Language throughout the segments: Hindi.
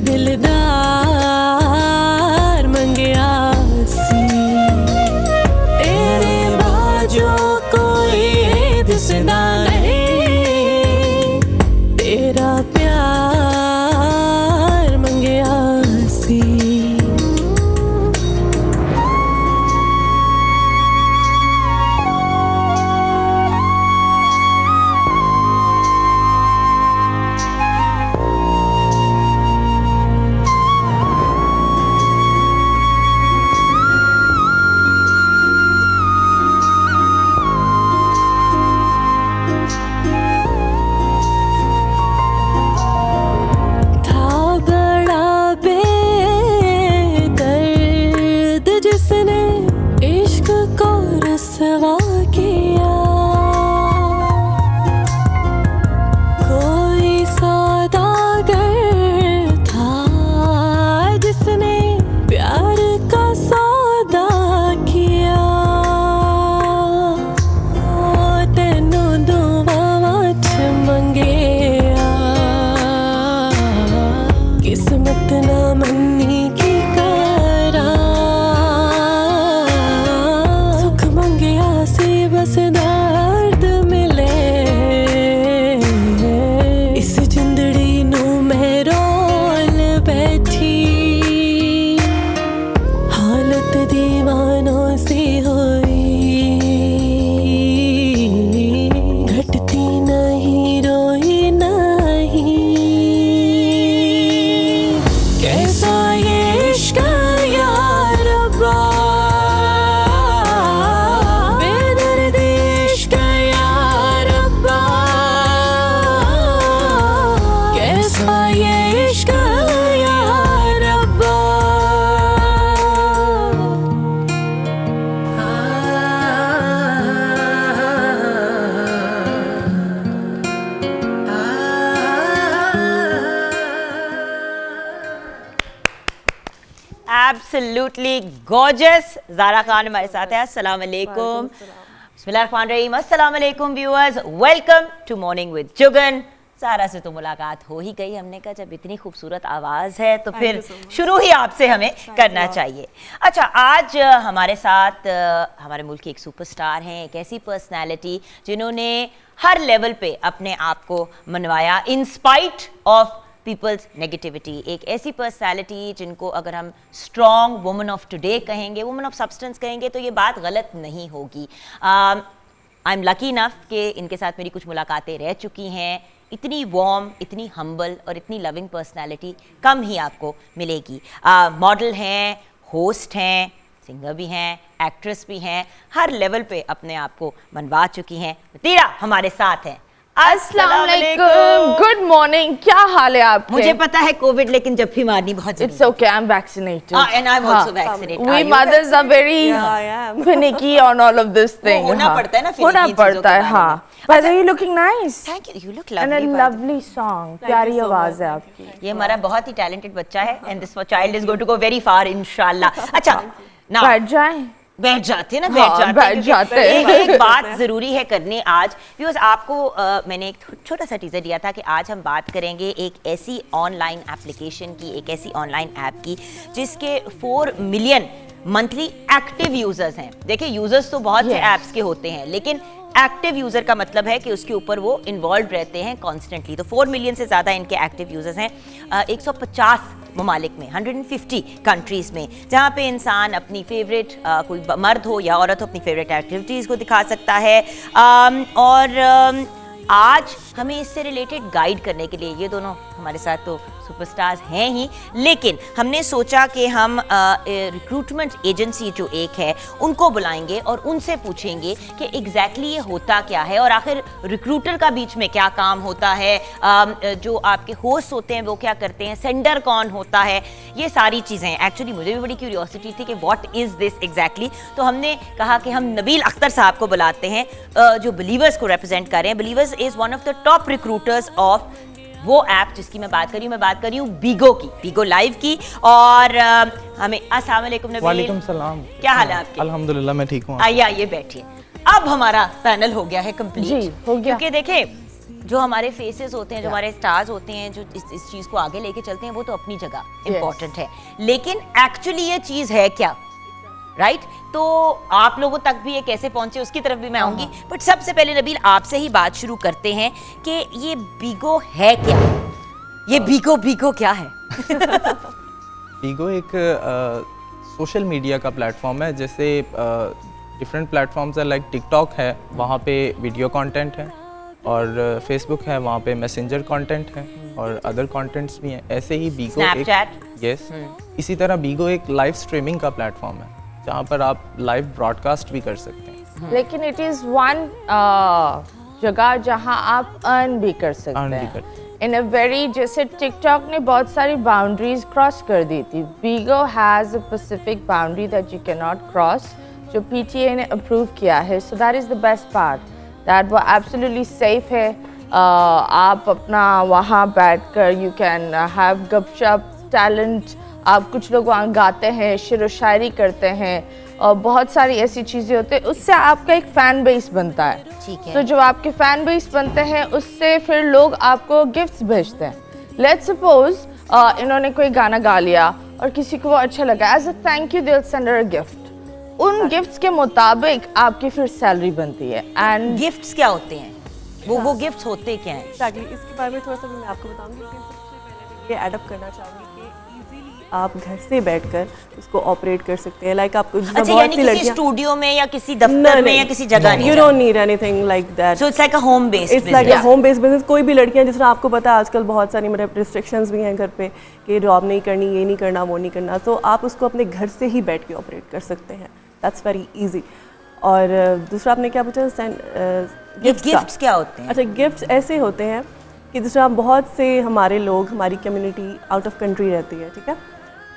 दिलदार मंगया सी तेरे बाजो कोई दिसदा नहीं तेरा प्यार मंगया सी रसवा किया कोई सौदागर था जिसने प्यार का सौदा किया तेनू दुआवां च मंगया किस्मत ना मन्नी की बस दर्द मिले इस जिंदड़ी नू मैं रोल बैठी हालत दीवानों सी हुई घटती नहीं रोई नहीं कैसा ये इश्क यार रब्बा Absolutely gorgeous. ज़ारा खान हमारे साथ है. अस्सलाम वालेकुम. बिस्मिल्लाहिर्रहमानिर्रहीम. अस्सलाम वालेकुम viewers. Welcome to morning with Jugan. Zara से तो मुलाकात हो ही गई. हमने कहा जब इतनी खूबसूरत आवाज़ है तो फिर शुरू ही आपसे हमें करना चाहिए. अच्छा, आज हमारे साथ हमारे मुल्क की एक सुपरस्टार हैं, एक ऐसी पर्सनैलिटी जिन्होंने हर लेवल पे अपने आप को मनवाया in spite of people's negativity. एक ऐसी पर्सनैलिटी जिनको अगर हम स्ट्रॉन्ग वुमन ऑफ टुडे कहेंगे, वुमन ऑफ सब्सटेंस कहेंगे तो ये बात गलत नहीं होगी. आई एम लकी इनफ कि इनके साथ मेरी कुछ मुलाकातें रह चुकी हैं. इतनी वार्म, इतनी हम्बल और इतनी लविंग पर्सनैलिटी कम ही आपको मिलेगी. मॉडल हैं, होस्ट हैं, सिंगर भी हैं, एक्ट्रेस भी हैं, हर लेवल पे अपने आप को मनवा चुकी हैं. तीरा हमारे साथ हैं. अस्सलाम वालेकुम, गुड मॉर्निंग. क्या हाल है आपके? मुझे पता है कोविड, लेकिन जब भी मारनी बहुत जरूरी है. It's okay, I'm vaccinated. And I'm also vaccinated. We mothers are very finicky on all of this thing. होना पड़ता है ना, होना पड़ता है. हाँ. By the way, you looking nice. Thank you. You look lovely. And a lovely song. प्यारी आवाज है आपकी. ये हमारा बहुत ही टैलेंटेड बच्चा है. And this child is going to go very far, इंशाल्लाह. अच्छा, now बैठ जाएं. बैठ जाते हैं ना. बैठ जाते हैं. एक बात जरूरी है करनी आज. व्यूअर्स, आपको मैंने एक छोटा सा टीजर दिया था कि आज हम बात करेंगे एक ऐसी ऑनलाइन एप्लीकेशन की, एक ऐसी ऑनलाइन ऐप की जिसके 4 मिलियन मंथली एक्टिव यूजर्स हैं. देखिए, यूजर्स तो बहुत से ऐप्स के होते हैं, लेकिन एक्टिव यूजर का मतलब है कि उसके ऊपर वो इन्वॉल्व रहते हैं कॉन्स्टेंटली. तो 4 मिलियन से ज़्यादा इनके एक्टिव यूजर्स हैं 150 ममालिक में, 150 कंट्रीज़ में, जहाँ पे इंसान अपनी फेवरेट कोई मर्द हो या औरत हो अपनी फेवरेट एक्टिविटीज़ को दिखा सकता है. और आज हमें इससे रिलेटेड गाइड करने के लिए ये दोनों हमारे साथ तो सुपरस्टार्स हैं ही, लेकिन हमने सोचा कि हम रिक्रूटमेंट एजेंसी जो एक है उनको बुलाएंगे और उनसे पूछेंगे कि एग्जैक्टली ये होता क्या है और आखिर रिक्रूटर का बीच में क्या काम होता है, जो आपके होस्ट होते हैं वो क्या करते हैं, सेंडर कौन होता है, ये सारी चीज़ें. एक्चुअली मुझे भी बड़ी क्यूरियोसिटी थी कि व्हाट इज़ दिस एग्जैक्टली. तो हमने कहा कि हम नबील अख्तर साहब को बुलाते हैं जो बिलीवर्स को रिप्रेजेंट कर रहे हैं. Believers is one of the top recruiters of वो ऐप जिसकी मैं बात करी हूँ बीगो की, बीगो लाइव की. और हमें अस्सलाम वालेकुम नबील. वालेकुम सलाम. क्या हाल है आपके? अल्हम्दुलिल्लाह मैं ठीक हूँ. आइए बैठिए. अब हमारा पैनल हो गया है कंप्लीट. हो गया. क्योंकि देखें जो हमारे फेसेस होते हैं, जो हमारे स्टार्स होते हैं, जो इस चीज को आगे लेके चलते हैं, वो तो अपनी जगह इम्पोर्टेंट है, लेकिन एक्चुअली ये चीज है क्या, राइट? तो आप लोगों तक भी ये कैसे पहुंचे उसकी तरफ भी मैं आऊंगी, बट सबसे पहले नबील आपसे ही बात शुरू करते हैं कि ये बीगो है क्या? ये बीगो क्या है? बीगो एक सोशल मीडिया का प्लेटफॉर्म है, जैसे डिफरेंट प्लेटफॉर्म्स है, लाइक टिकटॉक है, वहाँ पे वीडियो कंटेंट है, और फेसबुक है, वहाँ पे मैसेंजर कंटेंट है, और अदर कंटेंट्स भी हैं। ऐसे ही बीगो स्नैपचैट, यस, इसी तरह बीगो एक लाइव स्ट्रीमिंग का प्लेटफॉर्म है जहाँ पर आप लाइव ब्रॉडकास्ट भी कर सकते हैं। लेकिन इट इज़ वन जगह जहाँ आप अर्न भी कर सकते हैं इन अ वेरी, जैसे टिकटॉक ने बहुत सारी बाउंड्रीज क्रॉस कर दी थी, Bigo has a specific boundary that you can not cross, जो PTA ने अप्रूव किया है। So that is the best part, that वो एब्सोल्युटली सेफ है। आप अपना वहाँ बैठकर यू कैन हैव गपशप, टैलेंट, आप कुछ लोग वहाँ गाते हैं, शेर व शायरी करते हैं, और बहुत सारी ऐसी चीज़ें होती हैं, उससे आपका एक फ़ैन बेस बनता है। ठीक है। तो जब आपके फ़ैन बेस बनते हैं, उससे फिर लोग आपको गिफ्ट्स भेजते हैं। लेट्स सपोज इन्होंने कोई गाना गा लिया और किसी को वो अच्छा लगा, as a thank you they will send a gift. उन गिफ्ट्स के मुताबिक आपकी फिर सैलरी बनती है। एंड गिफ्ट्स क्या होते हैं? वो गिफ्ट्स होते क्या हैं? एग्जैक्टली, इसके बारे में थोड़ा सा मैं आपको बताऊंगी, लेकिन सबसे पहले ये एडअप करना चाहूँगी कि इजीली आप घर से बैठकर उसको ऑपरेट कर सकते हैं। लाइक आपको अच्छा, यानी किसी स्टूडियो में या किसी दफ्तर में या किसी जगह नहीं, you don't need anything like that. So it's like a home based it's like a home based business. कोई भी लड़कियां, जिस तरह आपको पता है आजकल बहुत सारी मतलब रिस्ट्रिक्शंस भी हैं घर पे कि जॉब नहीं करनी, ये नहीं करना, वो नहीं करना, तो आप उसको अपने घर से ही बैठ के ऑपरेट कर सकते हैं। That's very easy. और दूसरा आपने क्या पूछा? गिफ्ट्स क्या होते हैं? अच्छा, गिफ्ट्स ऐसे होते हैं कि जिस तरह बहुत से हमारे लोग, हमारी कम्युनिटी आउट ऑफ कंट्री रहती है, ठीक है,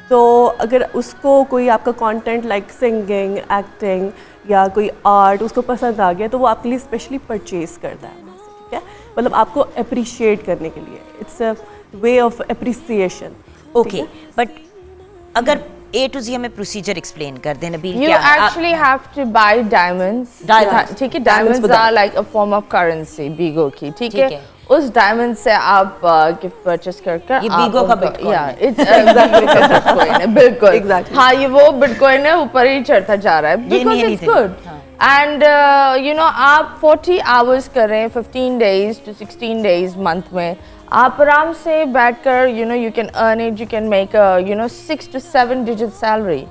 तो अगर उसको कोई आपका कंटेंट लाइक सिंगिंग, एक्टिंग या कोई आर्ट उसको पसंद आ गया, तो वो आपके लिए स्पेशली परचेज करता है, ठीक है, मतलब आपको अप्रिशिएट करने के लिए। It's a way of appreciation. Okay, but अगर A to Z हमें प्रोसीजर एक्सप्लेन कर दें Nabeel. You actually have to buy diamonds. ठीक है, diamonds are like a form of currency, बीगो की, ठीक है। उस डायमंड से आप गिफ्ट परचेस कर ये बीगो का बिटकॉइन है। बिटकॉइन है, बिल्कुल। Exactly. हाँ, ये वो बिटकॉइन है, ऊपर ही चढ़ता जा रहा है, because it's good. And you know, आप 40 hours करें 15 days to 16 days मंथ में, आप आराम से बैठकर you know you can earn it, you can make a you know 6 to 7 digit salary.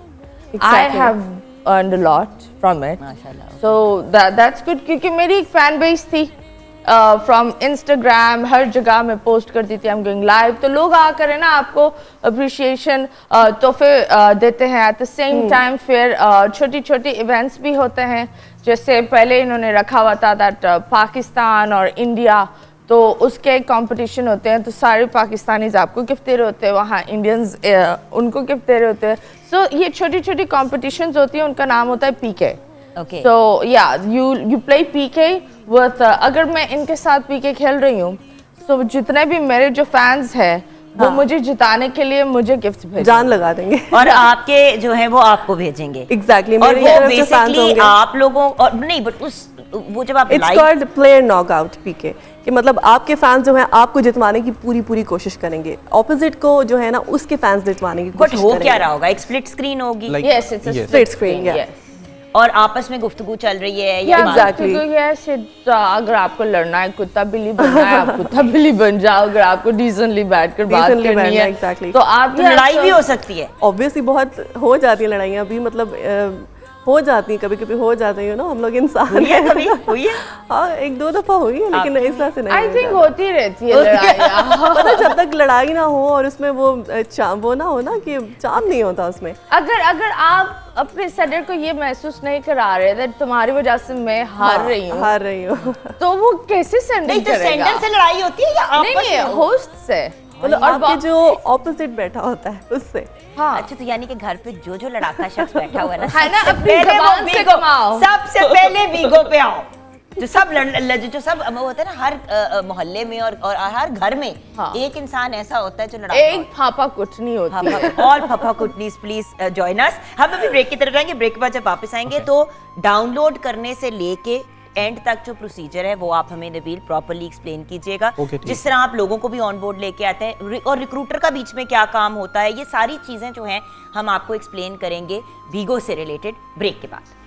I have earned a lot from it. माशाल्लाह। So that's good, क्योंकि मेरी एक फैन बेस थी फ्रॉम इंस्टाग्राम, हर जगह मैं पोस्ट करती थी, आई एम गोइंग लाइव, तो लोग आकर है ना आपको अप्रिशिएशन तोहफे देते हैं। एट द सेम टाइम फिर छोटी छोटी इवेंट्स भी होते हैं, जैसे पहले इन्होंने रखा हुआ था दैट पाकिस्तान और इंडिया, तो उसके कंपटीशन होते हैं, तो सारे पाकिस्तानीज आपको गिफ्ट दे रहे होते हैं, वहाँ इंडियंस उनको गिफ्ट दे रहे होते हैं। सो ये छोटी छोटी कॉम्पिटिशन्स होती हैं, उनका नाम होता है PK। Okay. So yeah, you play PK with अगर मैं इनके साथ PK खेल रही हूँ, so जितने भी मेरे जो फैंस हैं, वो मुझे जिताने के लिए मुझे गिफ्ट भेजेंगे, जान लगा देंगे, और आपके जो है वो आपको भेजेंगे। एग्जैक्टली। और वो बेसिकली आप लोगों और नहीं, बट उस वो जब आप it's called player knockout PK, कि मतलब आपके फैंस जो हैं आपको जितवाने की पूरी कोशिश करेंगे, ऑपोजिट को जो है ना उसके फैंस जितवाने की कोशिश बट हो करेंगे। क्या रहा होगा? एक स्प्लिट स्क्रीन होगी। Yes, it's a Yes. split screen, screen. yeah. Yes. और आपस में गुफ्तगू चल रही है या Exactly. Yes, अगर आपको लड़ना है, कुत्ता बिल्ली बनना है, आप कुत्ता बिल्ली बन जाओ। अगर आपको डिसेंटली बैठकर बात Decently करनी है, exactly. तो आप लड़ाई भी हो सकती है। ऑब्वियसली बहुत हो जाती है लड़ाइयाँ भी, मतलब हो जाती हैं, कभी कभी हो जाते हैं, हम लोग इंसान हुई है कभी? हुई है? हाँ, 1-2 दफा हुई है, लेकिन इस तरह से नहीं। आई थिंक होती रहती है लड़ाइयाँ। पता, जब तक लड़ाई ना हो और उसमें वो ना हो ना कि चाम नहीं होता उसमें। अगर आप अपने सेडर को ये महसूस नहीं करा रहे दैट तुम्हारी वजह से मैं हार रही हूँ, तो वो कैसे सेंडर नहीं, तो करेगा? सेंडर से लड़ाई होती है या आपस नहीं, में? होस्ट से, मतलब आपके जो ऑपोजिट बैठा होता है उससे। हाँ। अच्छा, तो यानी कि घर पे जो लड़ाका शख्स बैठा हुआ है ना, है ना, सबसे अपनी पहले वो ज़बान से बीगो- कमाओ। सबसे पहले बीगो पे आओ। जो सब जो सब वो होता है ना, हर मोहल्ले में और हर घर में एक इंसान ऐसा होता है जो लड़ाका एक फापा कुटनी होती है। ऑल फफा कुटनीस प्लीज जॉइन अस। हम अभी ब्रेक की तरफ जाएंगे। ब्रेक के बाद जब वापस आएंगे तो डाउनलोड करने से लेके एंड तक जो प्रोसीजर है वो आप हमें नबील प्रॉपर्ली एक्सप्लेन कीजिएगा। ठीक। जिस तरह आप लोगों को भी ऑन बोर्ड लेके आते हैं और रिक्रूटर का बीच में क्या काम होता है, ये सारी चीजें जो हैं हम आपको एक्सप्लेन करेंगे बीगो से रिलेटेड ब्रेक के बाद।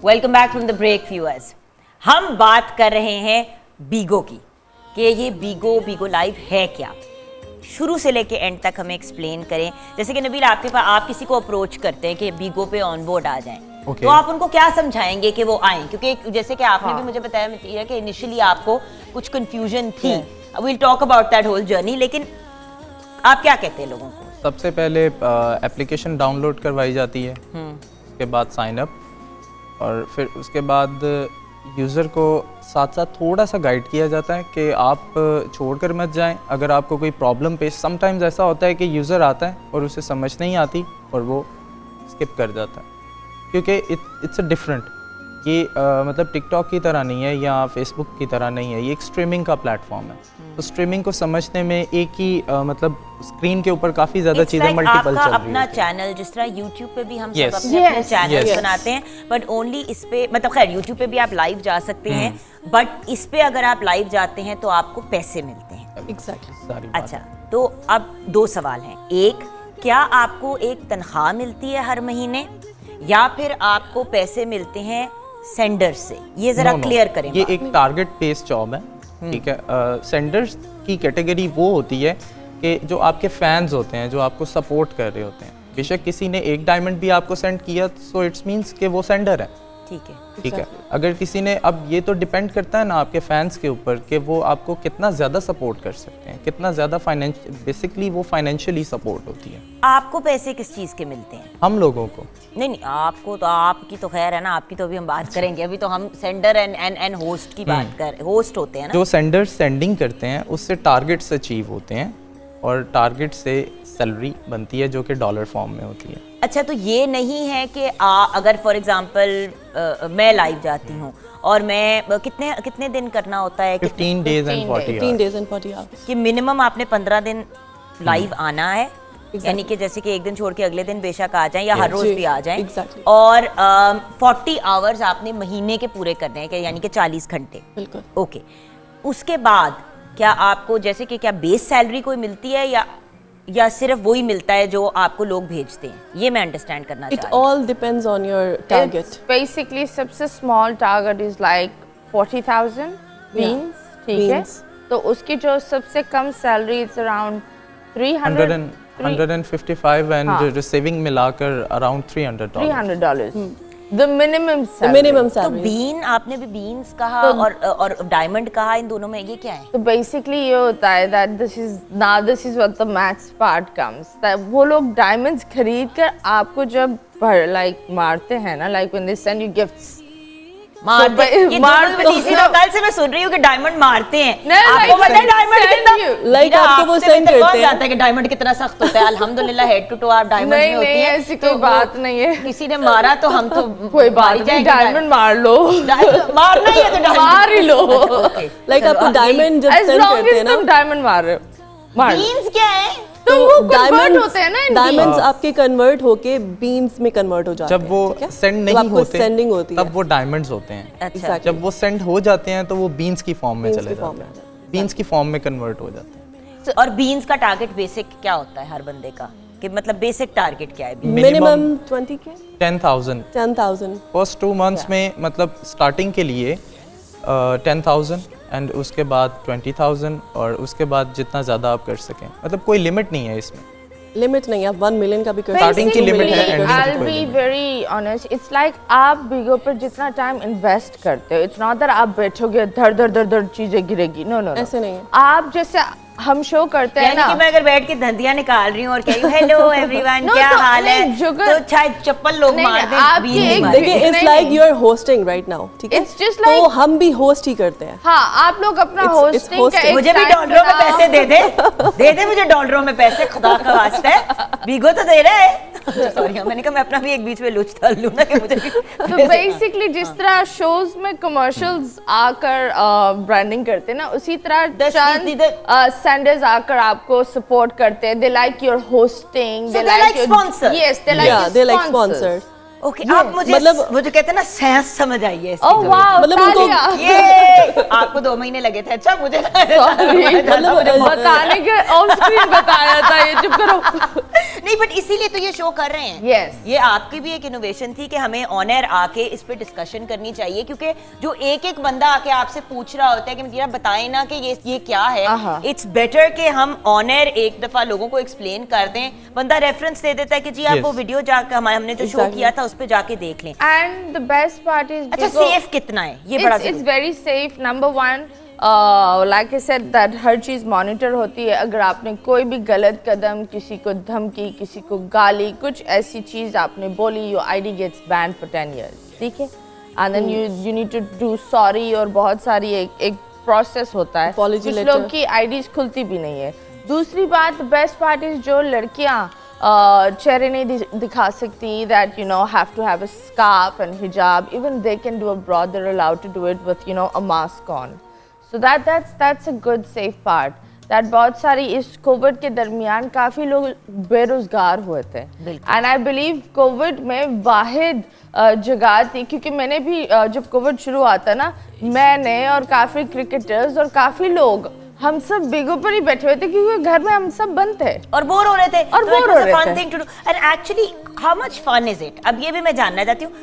Welcome back from the break viewers. हम बात कर रहे हैं बीगो की कि ये बीगो लाइव है क्या, शुरू से लेके एंड तक हमें एक्सप्लेन करें। जैसे कि नबील आपके पास आप किसी को अप्रोच करते हैं कि बीगो पे ऑन बोर्ड आ जाएं, तो आप उनको क्या समझाएंगे कि वो आएं? क्योंकि जैसे कि आपने भी मुझे बताया कि इनिशियली आपको कुछ कंफ्यूजन थी, we will talk about that whole journey, लेकिन आप क्या कहते हैं लोगों को? सबसे पहले एप्लीकेशन डाउनलोड करवाई जाती है, उसके बाद साइन अप, और फिर उसके बाद यूज़र को साथ साथ थोड़ा सा गाइड किया जाता है कि आप छोड़कर मत जाएं अगर आपको कोई प्रॉब्लम पेश। समटाइम्स ऐसा होता है कि यूज़र आता है और उसे समझ नहीं आती और वो स्किप कर जाता है, क्योंकि इट्स अ डिफरेंट, ये मतलब टिकटॉक की तरह नहीं है या फेसबुक की तरह नहीं है, ये एक स्ट्रीमिंग का प्लेटफॉर्म है। तो स्ट्रीमिंग को समझने में एक ही मतलब स्क्रीन के ऊपर काफ़ी ज़्यादा चीज़ें मल्टीपल चल रही हैं। अपना चैनल जिस तरह यूट्यूब पे भी हम सब अपने चैनल बनाते हैं, बट ओनली इस पे, मतलब खैर यूट्यूब पे भी आप लाइव जा सकते हैं, बट इस पे अगर आप लाइव जाते हैं तो आपको पैसे मिलते हैं। एग्जैक्टली। अच्छा, तो अब दो सवाल हैं। एक, क्या आपको एक तनख्वाह मिलती है हर महीने या फिर आपको पैसे मिलते हैं सेंडर से? ये जरा क्लियर करें। ये एक टारगेट बेस्ड जॉब है, ठीक है। सेंडर्स की कैटेगरी वो होती है कि जो आपके फैंस होते हैं, जो आपको सपोर्ट कर रहे होते हैं। बेशक किसी ने एक डायमंड भी आपको सेंड किया, सो इट्स मींस कि वो सेंडर है, ठीक है, ठीक है। अगर किसी ने, अब ये तो डिपेंड करता है ना आपके फैंस के ऊपर कि वो आपको कितना ज़्यादा सपोर्ट कर सकते हैं, कितना ज़्यादा बेसिकली वो फाइनेंशियली सपोर्ट होती है। आपको पैसे किस चीज़ के मिलते हैं? हम लोगों को नहीं, आपको तो, आपकी तो खैर है ना, आपकी तो अभी हम बात करेंगे। अभी तो हम सेंडर एंड होस्ट की बात कर, होस्ट होते हैं ना, जो सेंडर्स सेंडिंग करते हैं उससे टारगेट्स अचीव होते हैं और टारगेट से सैलरी बनती है जो कि डॉलर फॉर्म में होती है। अच्छा, तो ये नहीं है कि अगर फॉर एग्जांपल मैं लाइव जाती हूँ और मैं कितने दिन करना होता है? 15 days and 40 hours कि मिनिमम आपने 15 दिन लाइव आना है, यानी कि जैसे कि एक दिन छोड़ के अगले दिन बेशक आ जाएं या हर रोज भी आ जाएं, और 40 आवर्स आपने महीने के पूरे करने हैं, यानी कि 40 घंटे। बिल्कुल। ओके, उसके बाद क्या आपको जैसे कि क्या बेस सैलरी कोई मिलती है या सिर्फ वही मिलता है जो आपको लोग भेजते हैं? ये मैं अंडरस्टैंड करना चाहती हूँ। It all depends on your target. Basically सबसे small target is like 40,000 beans, ठीक है? तो उसकी जो सबसे कम salary is around 155 and receiving मिलाकर अराउंड $300। The minimum salary. तो बीन, आपने भी बीन्स कहा और डायमंड कहा, इन दोनों में ये क्या है? तो बेसिकली ये होता है that this is what the maths part comes, that वो लोग डायमंड्स खरीद कर आपको जब मारते हैं ना, like when they send you gifts, मारते कल से मैं सुन रही हूँ कि डायमंड मारते हैं। आपको पता है डायमंड कितना, लाइक आपको वो सेंड करते जाता है कि डायमंड कितना सख्त होता है। अल्हम्दुलिल्लाह हेड टू टो आप डायमंड में होती है, ऐसी कोई बात नहीं है। किसी ने मारा तो हम तो कोई बात नहीं, डायमंड मार लो, मारना ही है तो मार ही लो। लाइक आपको डायमंड जब सेंड करते हैं ना, डायमंड मार रहे हो, बीन्स क्या है? तो वो कन्वर्ट होते हैं ना, डायमंड्स आपके कन्वर्ट होके बीन्स में कन्वर्ट हो जाते हैं। जब वो सेंड नहीं होते सेंडिंग होती है तब वो डायमंड्स होते हैं। अच्छा, जब वो सेंड हो जाते हैं तो वो बीन्स की फॉर्म में चले जाते हैं, बीन्स की फॉर्म में कन्वर्ट हो जाते हैं। और बीन्स का टारगेट बेसिक क्या होता है हर बंदे का, कि मतलब बेसिक टारगेट क्या है? मिनिमम 20 के 10,000 फर्स्ट 2 months में, मतलब स्टार्टिंग के लिए 10,000 एंड उसके बाद 20,000 और उसके बाद जितना ज़्यादा आप कर सकें, मतलब कोई लिमिट नहीं है इसमें। लिमिट नहीं है, 1 million का भी कर स्टार्टिंग की लिमिट है। I'll be very honest, it's like आप बिगो पर जितना टाइम इन्वेस्ट करते हो, it's not that आप बैठोगे धड़ धड़ धड़ धड़ चीजें गिरेगी, नो, ऐसे नहीं है। आप जैसे हम शो करते हैं यानी ना कि मैं अगर बैठ के धंधियां निकाल रही हूँ और कह रही हूँ हेलो एवरीवन No, क्या तो हाल है, नहीं, तो शायद चप्पल लोग नहीं, मार दें, आपकी बीन नहीं एक मारें। देखिए इट्स नहीं, लाइक नहीं। You are hosting right now, ठीक है? It's just तो like- हम भी होस्ट ही करते हैं। हाँ, आप लोग अपना It's होस्टिंग का hosting. एक मुझे भी time डॉलरों में बनाओ। पैसे दे दे मुझे डॉलरों में पैसे, खुदा का वास्ता है, बीगो तो दे रहा है। सॉरी, मैंने कहा मैं अपना भी एक बीच में लुच डाल लूं ना कि मुझे भी तो बेसिकली जिस तरह शोज में कमर्शियल्स आकर ब्रांडिंग करते हैं ना, उसी तरह चंद सेंडर्स आकर आपको सपोर्ट करते हैं। They like your hosting, So they like sponsor. Yes, they Yeah, they like like sponsors. Okay, आप मुझे मतलब- वो जो कहते हैं ना सेंस समझ आई है इसकी ओह थोड़ी। वाओ, मतलब उनको- ये आपको 2 महीने लगे थे, अच्छा मुझे बताने के ऑफ स्क्रीन बताया था, ये चुप करो। नहीं, बट इसीलिए तो ये शो कर रहे हैं। Yes. ये आपकी भी एक इनोवेशन थी कि हमें ऑन एयर आके इस पे डिस्कशन करनी चाहिए, क्योंकि जो एक बंदा आके आपसे पूछ रहा होता है कि मुझे बताएं ना कि ये क्या है, इट्स बेटर कि हम ऑन एयर एक दफा लोगों को एक्सप्लेन कर दें। बंदा रेफरेंस दे देता है कि जी आप Yes. वो वीडियो जाकर हमने जो शो Exactly. किया था उस पे जाके देख लें। And the best part is अच्छा, सेफ कितना है ये बड़ा it's very safe. Number 1, like I said that हर चीज मॉनिटर होती है। अगर आपने कोई भी गलत कदम, किसी को धमकी, किसी को गाली, कुछ ऐसी चीज आपने बोली, your ID gets banned for 10 years, ठीक है? And then you need to do sorry, और बहुत सारी एक प्रोसेस होता है। Apology कुछ letter. लोग की आईडीज खुलती भी नहीं है। दूसरी बात, बेस्ट पार्ट इज जो लड़कियां चेहरे नहीं दिखा सकती, that you know have to have a scarf and hijab, even they can do abroad, they're allowed to do it with you know a mask on, so that's a good safe part, that बहुत सारी इस कोविड के दरमियान काफ़ी लोग बेरोजगार हुए थे, एंड आई बिलीव कोविड में वाहिद जगह थी, क्योंकि मैंने भी जब कोविड शुरू हुआ था ना, मैंने और काफ़ी क्रिकेटर्स और काफ़ी लोग, हम सब बिगो पर ही बैठे हुए थे, क्योंकि घर में हम सब बंद थे और बोर हो रहे थे, और बोर हो रहे थे। Fun thing to do, and actually how much fun is it? अब ये भी मैं जानना चाहती हूँ,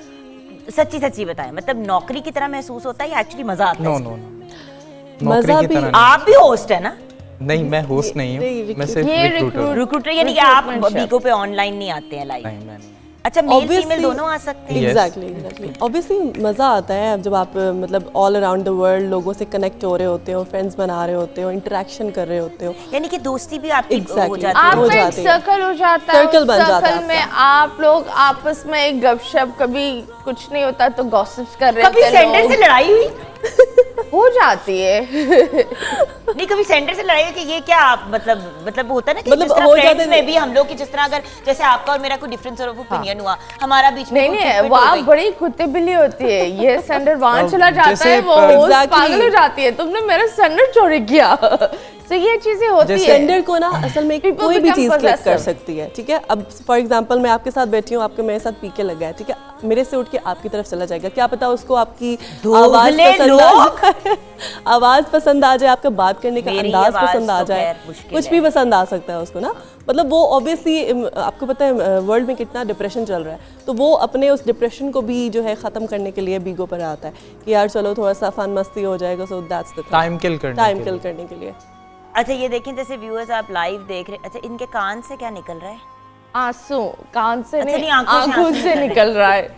सच्ची बताएं, मतलब नौकरी की तरह महसूस होता है या एक्चुअली मजा आता है? नो इसमें? नो नो, मजा नौकरी की भी- तरह नहीं। आप भी होस्ट है ना? नहीं, मैं होस्ट नहीं हूँ, मैं सिर्फ ये रिक्रूटर। रिक्रूटर, यानी कि आप Recruitment बीको पे ऑनलाइन नहीं आते हैं लाइव? नहीं, मैं नहीं। अच्छा, मेल Obviously- फीमेल दोनों आ सकते हैं? Yes. एग्जैक्टली ऑब्वियसली मज़ा आता है जब आप मतलब ऑल अराउंड द वर्ल्ड लोगों से कनेक्ट हो रहे होते हो, फ्रेंड्स बना रहे होते हो, इंटरेक्शन कर रहे होते हो। यानी कि दोस्ती भी आपकी हो Exactly. जाती है। आप हो एक जाती है। सर्कल हो जाता है, Circle उस बन जाता है सर्कल में आप लोग आपस में एक गपशप, कभी कुछ नहीं होता तो गॉसिप्स कर रहे कभी थे सेंटर लोग। से लड़ाई हुई? हो जाती है। नहीं, कभी सेंटर से लड़ाई हुई कि ये क्या आप मतलब होता है ना कि मतलब जिस तरह हो जाते फ्रेंड्स हैं। में भी हम लोग की, जिस तरह अगर जैसे आपका और मेरा कोई डिफरेंस ऑफ ओपिनियन हुआ, हमारा बीच में नहीं कोई नहीं, खिटपिट हो वहाँ गई। बड़ी कुत्ते बिल्ली होती है, ये सेंडर वहाँ चला जाता जैसे है, वो पर- host Exactly. पागल हो जाती है, तुमने मेरा सेंडर चोरी किया। तो ये चीजें होती जैसे- है। सेंडर को ना असल में People कोई भी become चीज़ क्लिक कर possessive. सकती है, ठीक है? अब फॉर एग्जांपल मैं आपके साथ बैठी हूँ, आपके मेरे साथ पीके लगा है, ठीक है? मेरे से उठ के आपकी तरफ चला जाएगा, क्या पता उसको आपकी आवाज़ दोगले पसंद आ जाए, आवाज़ पसंद आ जाए, आपका बात करने का मेरी अंदाज आवाज़ पसंद आ तो जाए, खैर मुश्किल कुछ है। भी पसंद आ सकता है उसको ना। मतलब वो ऑब्वियसली आपको पता है वर्ल्ड में कितना डिप्रेशन चल रहा है, तो वो अपने उस डिप्रेशन को भी जो है ख़त्म करने के लिए बीगो पर आता है कि यार चलो थोड़ा सा फन मस्ती हो जाएगा, सो दैट्स द टाइम किल करने टाइम के किल लिए। करने के लिए। अच्छा, ये देखें, जैसे व्यूअर्स आप लाइव देख रहे, अच्छा इनके कान से क्या निकल रहा है? आंसू कान से अच्छा, नहीं, नहीं, आंखों से आंखों आंसू से निकल रहा है।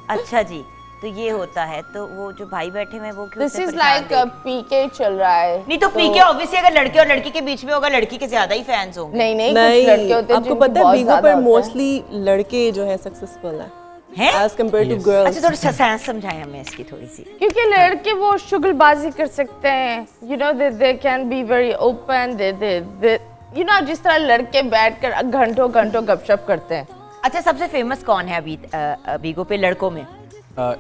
अच्छा जी, तो ये होता है, तो वो जो भाई बैठे हुए हैं वो क्यों दिस इतने इज परेशान लाइक देख- पीके चल रहा है। नहीं तो पीके ऑब्वियसली अगर लड़के और लड़की के बीच में होगा, लड़की के ज्यादा ही फैंस होंगे। नहीं नहीं, नहीं, कुछ लड़के होते हैं आपको जिनकी पता है बहुत बीगो ज्यादा पर होता है। मोस्टली लड़के जो है सक्सेसफुल हैं हैं? एज कम्पेयर टू अच्छा, गर्ल्स। थोड़ा सा साइंस समझाएं हमें इसकी थोड़ी सी। क्योंकि लड़के वो शुगलबाजी कर सकते हैं, you know they can be very open, they you know जिस तरह लड़के बैठकर घंटों घंटों गपशप करते हैं। अच्छा, सबसे फेमस कौन है अभी बीगो पे लड़कों में?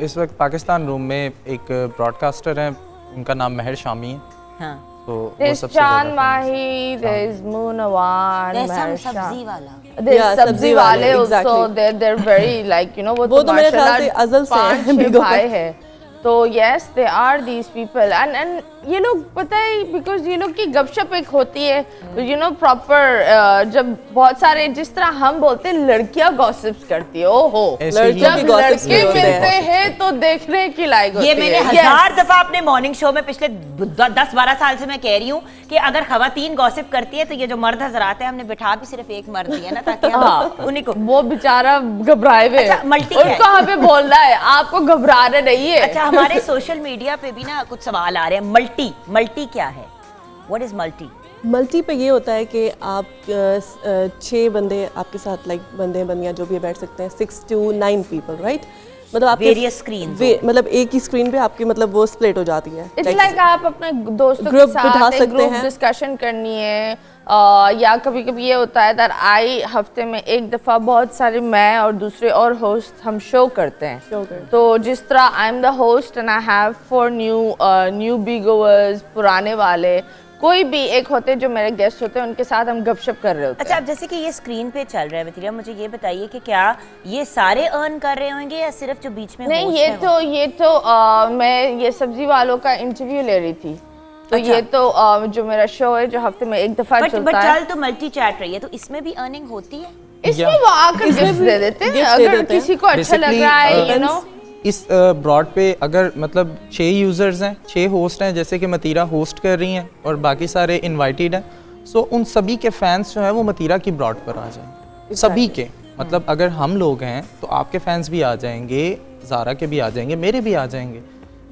इस वक्त पाकिस्तान रूम में एक ब्रॉडकास्टर हैं, उनका नाम महर शामी है, हाँ, तो वो There's सबसे ज़्यादा चांद famous माही, there's Munawan, रसम सब्जी वाला। there's Yeah, सब्जी सब्जी वाले वाले, also, exactly. they're very like you know वो तो मेरे ख्याल से माशाल्लाह अज़ल से हैं 5-6 बिगो पर। भाई है, तो yes they are these people and ये लोग पता है because ये लोग की गपशप एक होती है, you know proper जब बहुत सारे जिस तरह हम बोलते हैं लड़कियां गॉसिप्स करती है, ओहो ऐसे ही लड़कियों की जब gossips लड़के भी होते हैं। मिलते हैं तो देखने की लायक होती ये है। मैंने Yes. 1000 दफा अपने मॉर्निंग शो में पिछले 10-12 साल से मैं कह रही हूँ कि अगर खवातीन गॉसिप करती है तो ये जो मर्द हजरात है, हमने बिठा भी सिर्फ एक मर्द दिया ना, ताकि हम उन्हीं को। वो बेचारा घबराए हुए अच्छा, मल्टी है। उनको हमें बोलना है आपको घबराना नहीं है। अच्छा, हमारे सोशल मीडिया पे भी ना कुछ सवाल आ रहे हैं, मल्टी क्या है? What is multi? मल्टी पे ये होता है कि आप 6 बंदे आपके साथ बंदे बंदियाँ जो भी बैठ सकते हैं, 6 to 9 पीपल, राइट? मतलब आपके वेरियस स्क्रीन, मतलब एक ही स्क्रीन पे आपकी मतलब वो स्प्लिट हो जाती है। इट्स लाइक आप अपने दोस्तों के साथ एक ग्रुप डिस्कशन करनी है, या कभी कभी ये होता है दैट हफ्ते में एक दफ़ा बहुत सारे मैं और दूसरे और होस्ट हम शो करते हैं। तो जिस तरह I am the host and I have 4 new बीगोवर्स, पुराने वाले, कोई भी एक होते जो मेरे गेस्ट होते हैं, उनके साथ हम गपशप कर रहे होते हैं। अच्छा, अब जैसे कि ये स्क्रीन पे चल रहा है मतीरिया, मुझे ये बताइए कि क्या ये सारे अर्न कर रहे होंगे या सिर्फ जो बीच में नहीं? ये तो मैं ये सब्जी वालों का इंटरव्यू ले रही थी, तो अच्छा। ये तो जो मेरा शो है जो हफ्ते में एक दफा चलता है। चल तो मल्टी चैट रही है, तो इसमें भी अर्निंग होती है? इसमें वो आकर गिफ्ट दे देते हैं अगर किसी को अच्छा लग रहा है, यू नो। इस ब्रॉड पे अगर मतलब 6 यूज़र्स हैं, 6 होस्ट हैं, जैसे कि मतीरा होस्ट कर रही हैं और बाकी सारे इनवाइटेड हैं, सो उन सभी के फैंस जो हैं वो मतीरा की ब्रॉड पर आ जाएंगे, सभी के। मतलब अगर हम लोग हैं तो आपके फैंस भी आ जाएंगे, ज़ारा के भी आ जाएंगे, मेरे भी आ जाएंगे।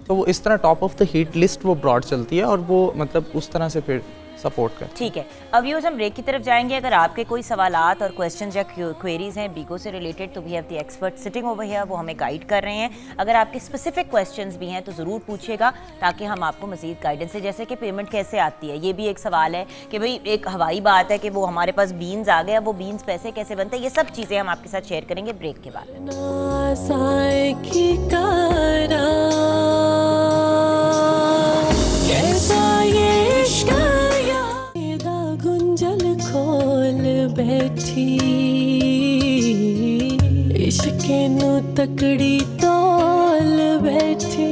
तो वो इस तरह top of the heat list वो ब्रॉड चलती है और वो मतलब उस तरह से फिर सपोर्ट कर। ठीक है, अब व्यूअर्स हम ब्रेक की तरफ जाएंगे। अगर आपके कोई सवालात और क्वेश्चंस या क्वेरीज हैं बीगो से रिलेटेड, तो we have the expert sitting over here, वो हमें गाइड कर रहे हैं। अगर आपके स्पेसिफिक क्वेश्चंस भी हैं तो ज़रूर पूछिएगा ताकि हम आपको मज़ीद गाइडेंस दें। जैसे कि पेमेंट कैसे आती है, ये भी एक सवाल है कि भाई एक हवाई बात है कि वो हमारे पास बीन्स आ गए, वो बीन्स पैसे कैसे बनते हैं, ये सब चीज़ें हम आपके साथ शेयर करेंगे ब्रेक के बाद। गुंजल खोल बैठी इश्क नु तकड़ी तोल बैठी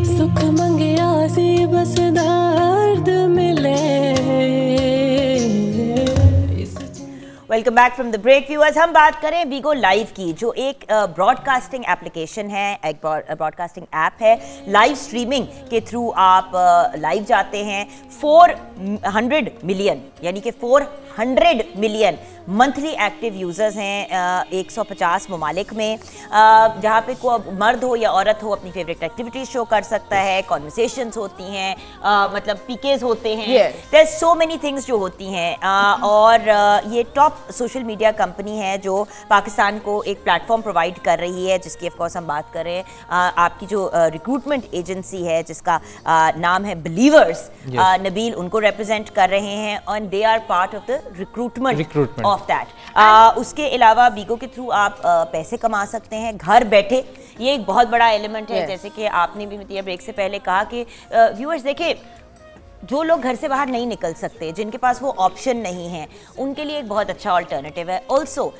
सुख मंगया सी बस दर्द मिले। Welcome back from the break viewers. हम बात करें बीगो लाइव की, जो एक ब्रॉडकास्टिंग एप्लीकेशन है, एक ब्रॉडकास्टिंग ऐप है। लाइव स्ट्रीमिंग के थ्रू आप लाइव जाते हैं। 400 मिलियन यानी कि 400 मिलियन मंथली एक्टिव यूज़र्स हैं 150 ममालिक में, जहाँ पे कोई मर्द हो या औरत हो अपनी फेवरेट एक्टिविटीज शो कर सकता है, कॉन्वर्सेशंस होती हैं, मतलब पीकेज होते हैं, देयर सो मेनी थिंग्स जो होती हैं। और ये टॉप सोशल मीडिया कंपनी है जो पाकिस्तान को एक प्लेटफॉर्म प्रोवाइड कर रही है, जिसकी ऑफ कोर्स हम बात कर रहे हैं। आपकी जो रिक्रूटमेंट एजेंसी है जिसका नाम है बिलीवर्स, नबील उनको रिप्रेजेंट कर रहे हैं and they are part of the recruitment of that. उसके अलावा बीगो के थ्रू आप पैसे कमा सकते हैं घर बैठे, ये एक बहुत बड़ा एलिमेंट है। जैसे कि आपने भी मतलब ब्रेक से पहले कहा कि व्यूअर्स देखिए, जो लोग घर से बाहर नहीं निकल सकते, जिनके पास वो ऑप्शन नहीं है, उनके लिए एक बहुत अच्छा ऑल्टरनेटिव है। ऑल्सो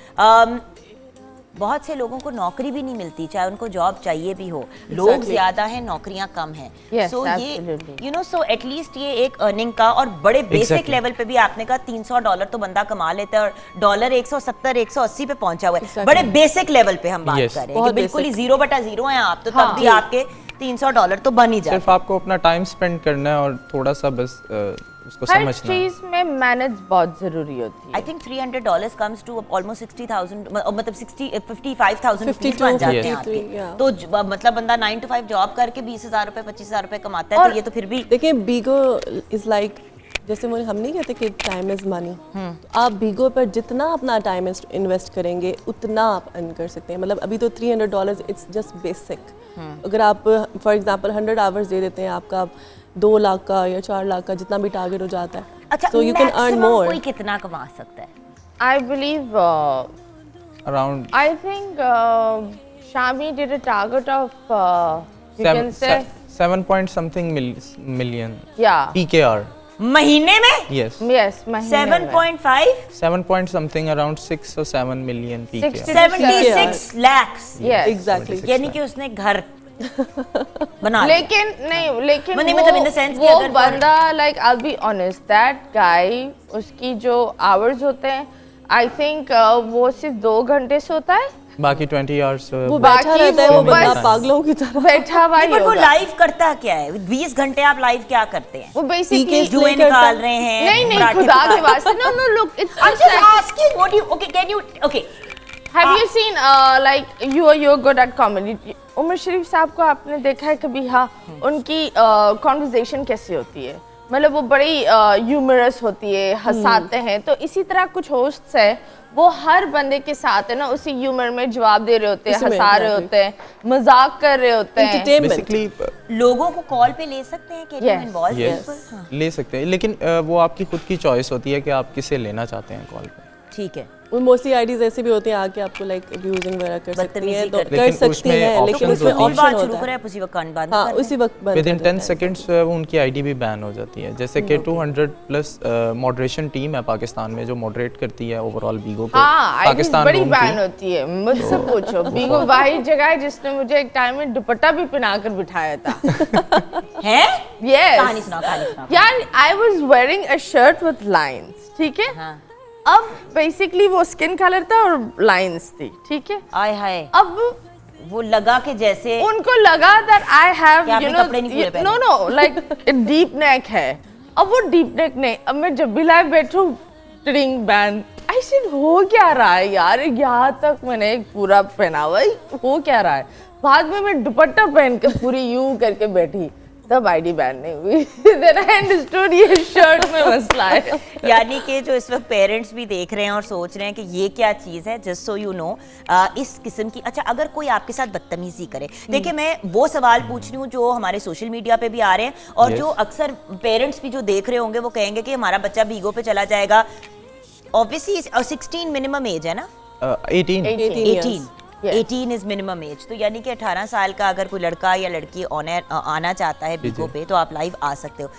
बहुत से लोगों को नौकरी भी नहीं मिलती, चाहे उनको जॉब चाहिए भी हो, लोग ज्यादा हैं, नौकरियां कम हैं। सो ये यू नो, सो एटलीस्ट ये एक अर्निंग का और बड़े बेसिक लेवल पे भी आपने कहा $300 तो बंदा कमा लेता है, और डॉलर 170-180 पे पहुंचा हुआ है। बड़े बेसिक लेवल पे हम बात कर रहे हैं कि बिल्कुल ही 0/0 हैं आप, तो तब भी आपके $300 तो बन ही जाए। सिर्फ आपको अपना टाइम स्पेंड करना है और थोड़ा सा बस उसको समझना है। हर चीज में मैनेज बहुत जरूरी होती है। I think $300 comes to almost 60,000, मतलब 55,000 रुपीज बन जाते हैं आपके। तो मतलब बंदा 9 to 5 जॉब करके 20,000 रुपए 25,000 रुपए कमाता है, तो ये तो फिर भी देखिए बीगो इज लाइक, जैसे हम नहीं कहते कि टाइम इज मनी, तो आप बीगो पर जितना अपना टाइम इन्वेस्ट करेंगे उतना आप अर्न कर सकते हैं। मतलब अभी तो $300 इट्स जस्ट बेसिक। अगर आप फॉर एग्जांपल 100 आवर्स दे देते हैं, आपका 2 लाख का या 4 लाख का जितना भी टारगेट हो जाता है, अच्छा, so you can earn more. कोई कितना कमा सकता है? I believe around I think Shami did a target of you can say 7 point something million yeah PKR महीने में? yes महीने 7.5 7 point something around 6 or 7 million PKR 76 lakhs yes exactly. यानी कि उसने घर बना लेकिन नहीं, लेकिन मतलब in the sense कि वो अगर बंदा like I'll be honest that guy, उसकी जो hours होते हैं I think वो सिर्फ 2 घंटे सोता है, बाकी 20 hours वो बैठा रहता है, वो बंदा बस पागलों की तरह बैठा हुआ ही बट वो होगा। लाइव करता क्या है? 20 घंटे आप लाइव क्या करते हैं? वो बेसिकली जुए निकाल रहे हैं, नहीं पराठे खुदा पका- के वास्ते no look it's I'm just asking what you okay can you okay Have you seen like you're good at comedy? Umar शरीफ साहब को आपने देखा है कभी? हाँ, उनकी conversation कैसी होती है? मतलब वो बड़ी ह्यूमरस होती है, हंसाते हैं। तो इसी तरह कुछ होस्ट्स है, वो हर बंदे के साथ है ना उसी ह्यूमर में जवाब दे रहे होते हैं, हंसा रहे होते हैं, मजाक कर रहे होते हैं। बेसिकली लोगों को कॉल पे ले सकते हैं कि इन्वॉल्व ले सकते हैं, लेकिन वो आपकी खुद की चॉइस होती है कि आप किसे लेना चाहते हैं कॉल पे। ठीक है। मोस्टली आईडीज ऐसे भी होते हैं आके आपको लाइक अब्यूजिंग वगैरह कर सकती हैं, तो लेकिन कर सकती हैं, लेकिन उसमें ऑप्शन ऑप्शन शुरू होता करें है। उसी वक्त कान बंद हाँ, उसी वक्त बंद विदिन कर 10 देते हैं। सेकंड्स वो उनकी आईडी भी बैन हो जाती है। जैसे कि 200+ मॉडरेशन टीम है पाकिस्तान में जो मॉडरेट करती है ओवरऑल बीगो को। हाँ, पाकिस्तान बड़ी रूम बैन की। होती है। मुझसे पूछो, बीगो वही जगह है जिसने मुझे एक टाइम में दुपट्टा भी पहनाकर बिठाया था। है? Yes. कहानी सुनाओ। यार, I was wearing a shirt with lines, ठीक है? हाँ। अब बेसिकली वो स्किन कलर था और लाइंस थी, ठीक है? आय हाय। अब वो लगा के जैसे उनको लगा that I have, कि आपने you know, कपड़े नहीं पूरे पहने। no, like डीप नेक है। अब वो डीप नेक नहीं, अब मैं जब भी लाइव बैठूं ट्रिंग बैंड, आई सेड हो क्या रहा है यार, यहाँ तक मैंने एक पूरा पहना हुआ है, हो क्या रहा है? बाद में मैं दुपट्टा पहन के पूरी यूं करके बैठी, तब आईडी बैन नहीं हुई। Then I understood ये शर्ट में मसला है। यानी कि जो इस वक्त पेरेंट्स भी देख रहे हैं और सोच रहे हैं कि ये क्या चीज़ है, जस्ट सो यू नो, इस किस्म की। अच्छा, अगर कोई आपके साथ बदतमीजी करे, देखिए मैं वो सवाल पूछ रही हूँ जो हमारे सोशल मीडिया पे भी आ रहे हैं और जो अक्सर पेरेंट्स भी जो देख रहे होंगे वो कहेंगे कि हमारा बच्चा बीगो पे चला जाएगा। ऑब्वियसली 16 मिनिमम एज है ना? 18 इज मिनिमम एज। तो यानी कि 18 साल का अगर कोई लड़का या लड़की आना चाहता है बीगो पे, तो आप लाइव आ सकते हो।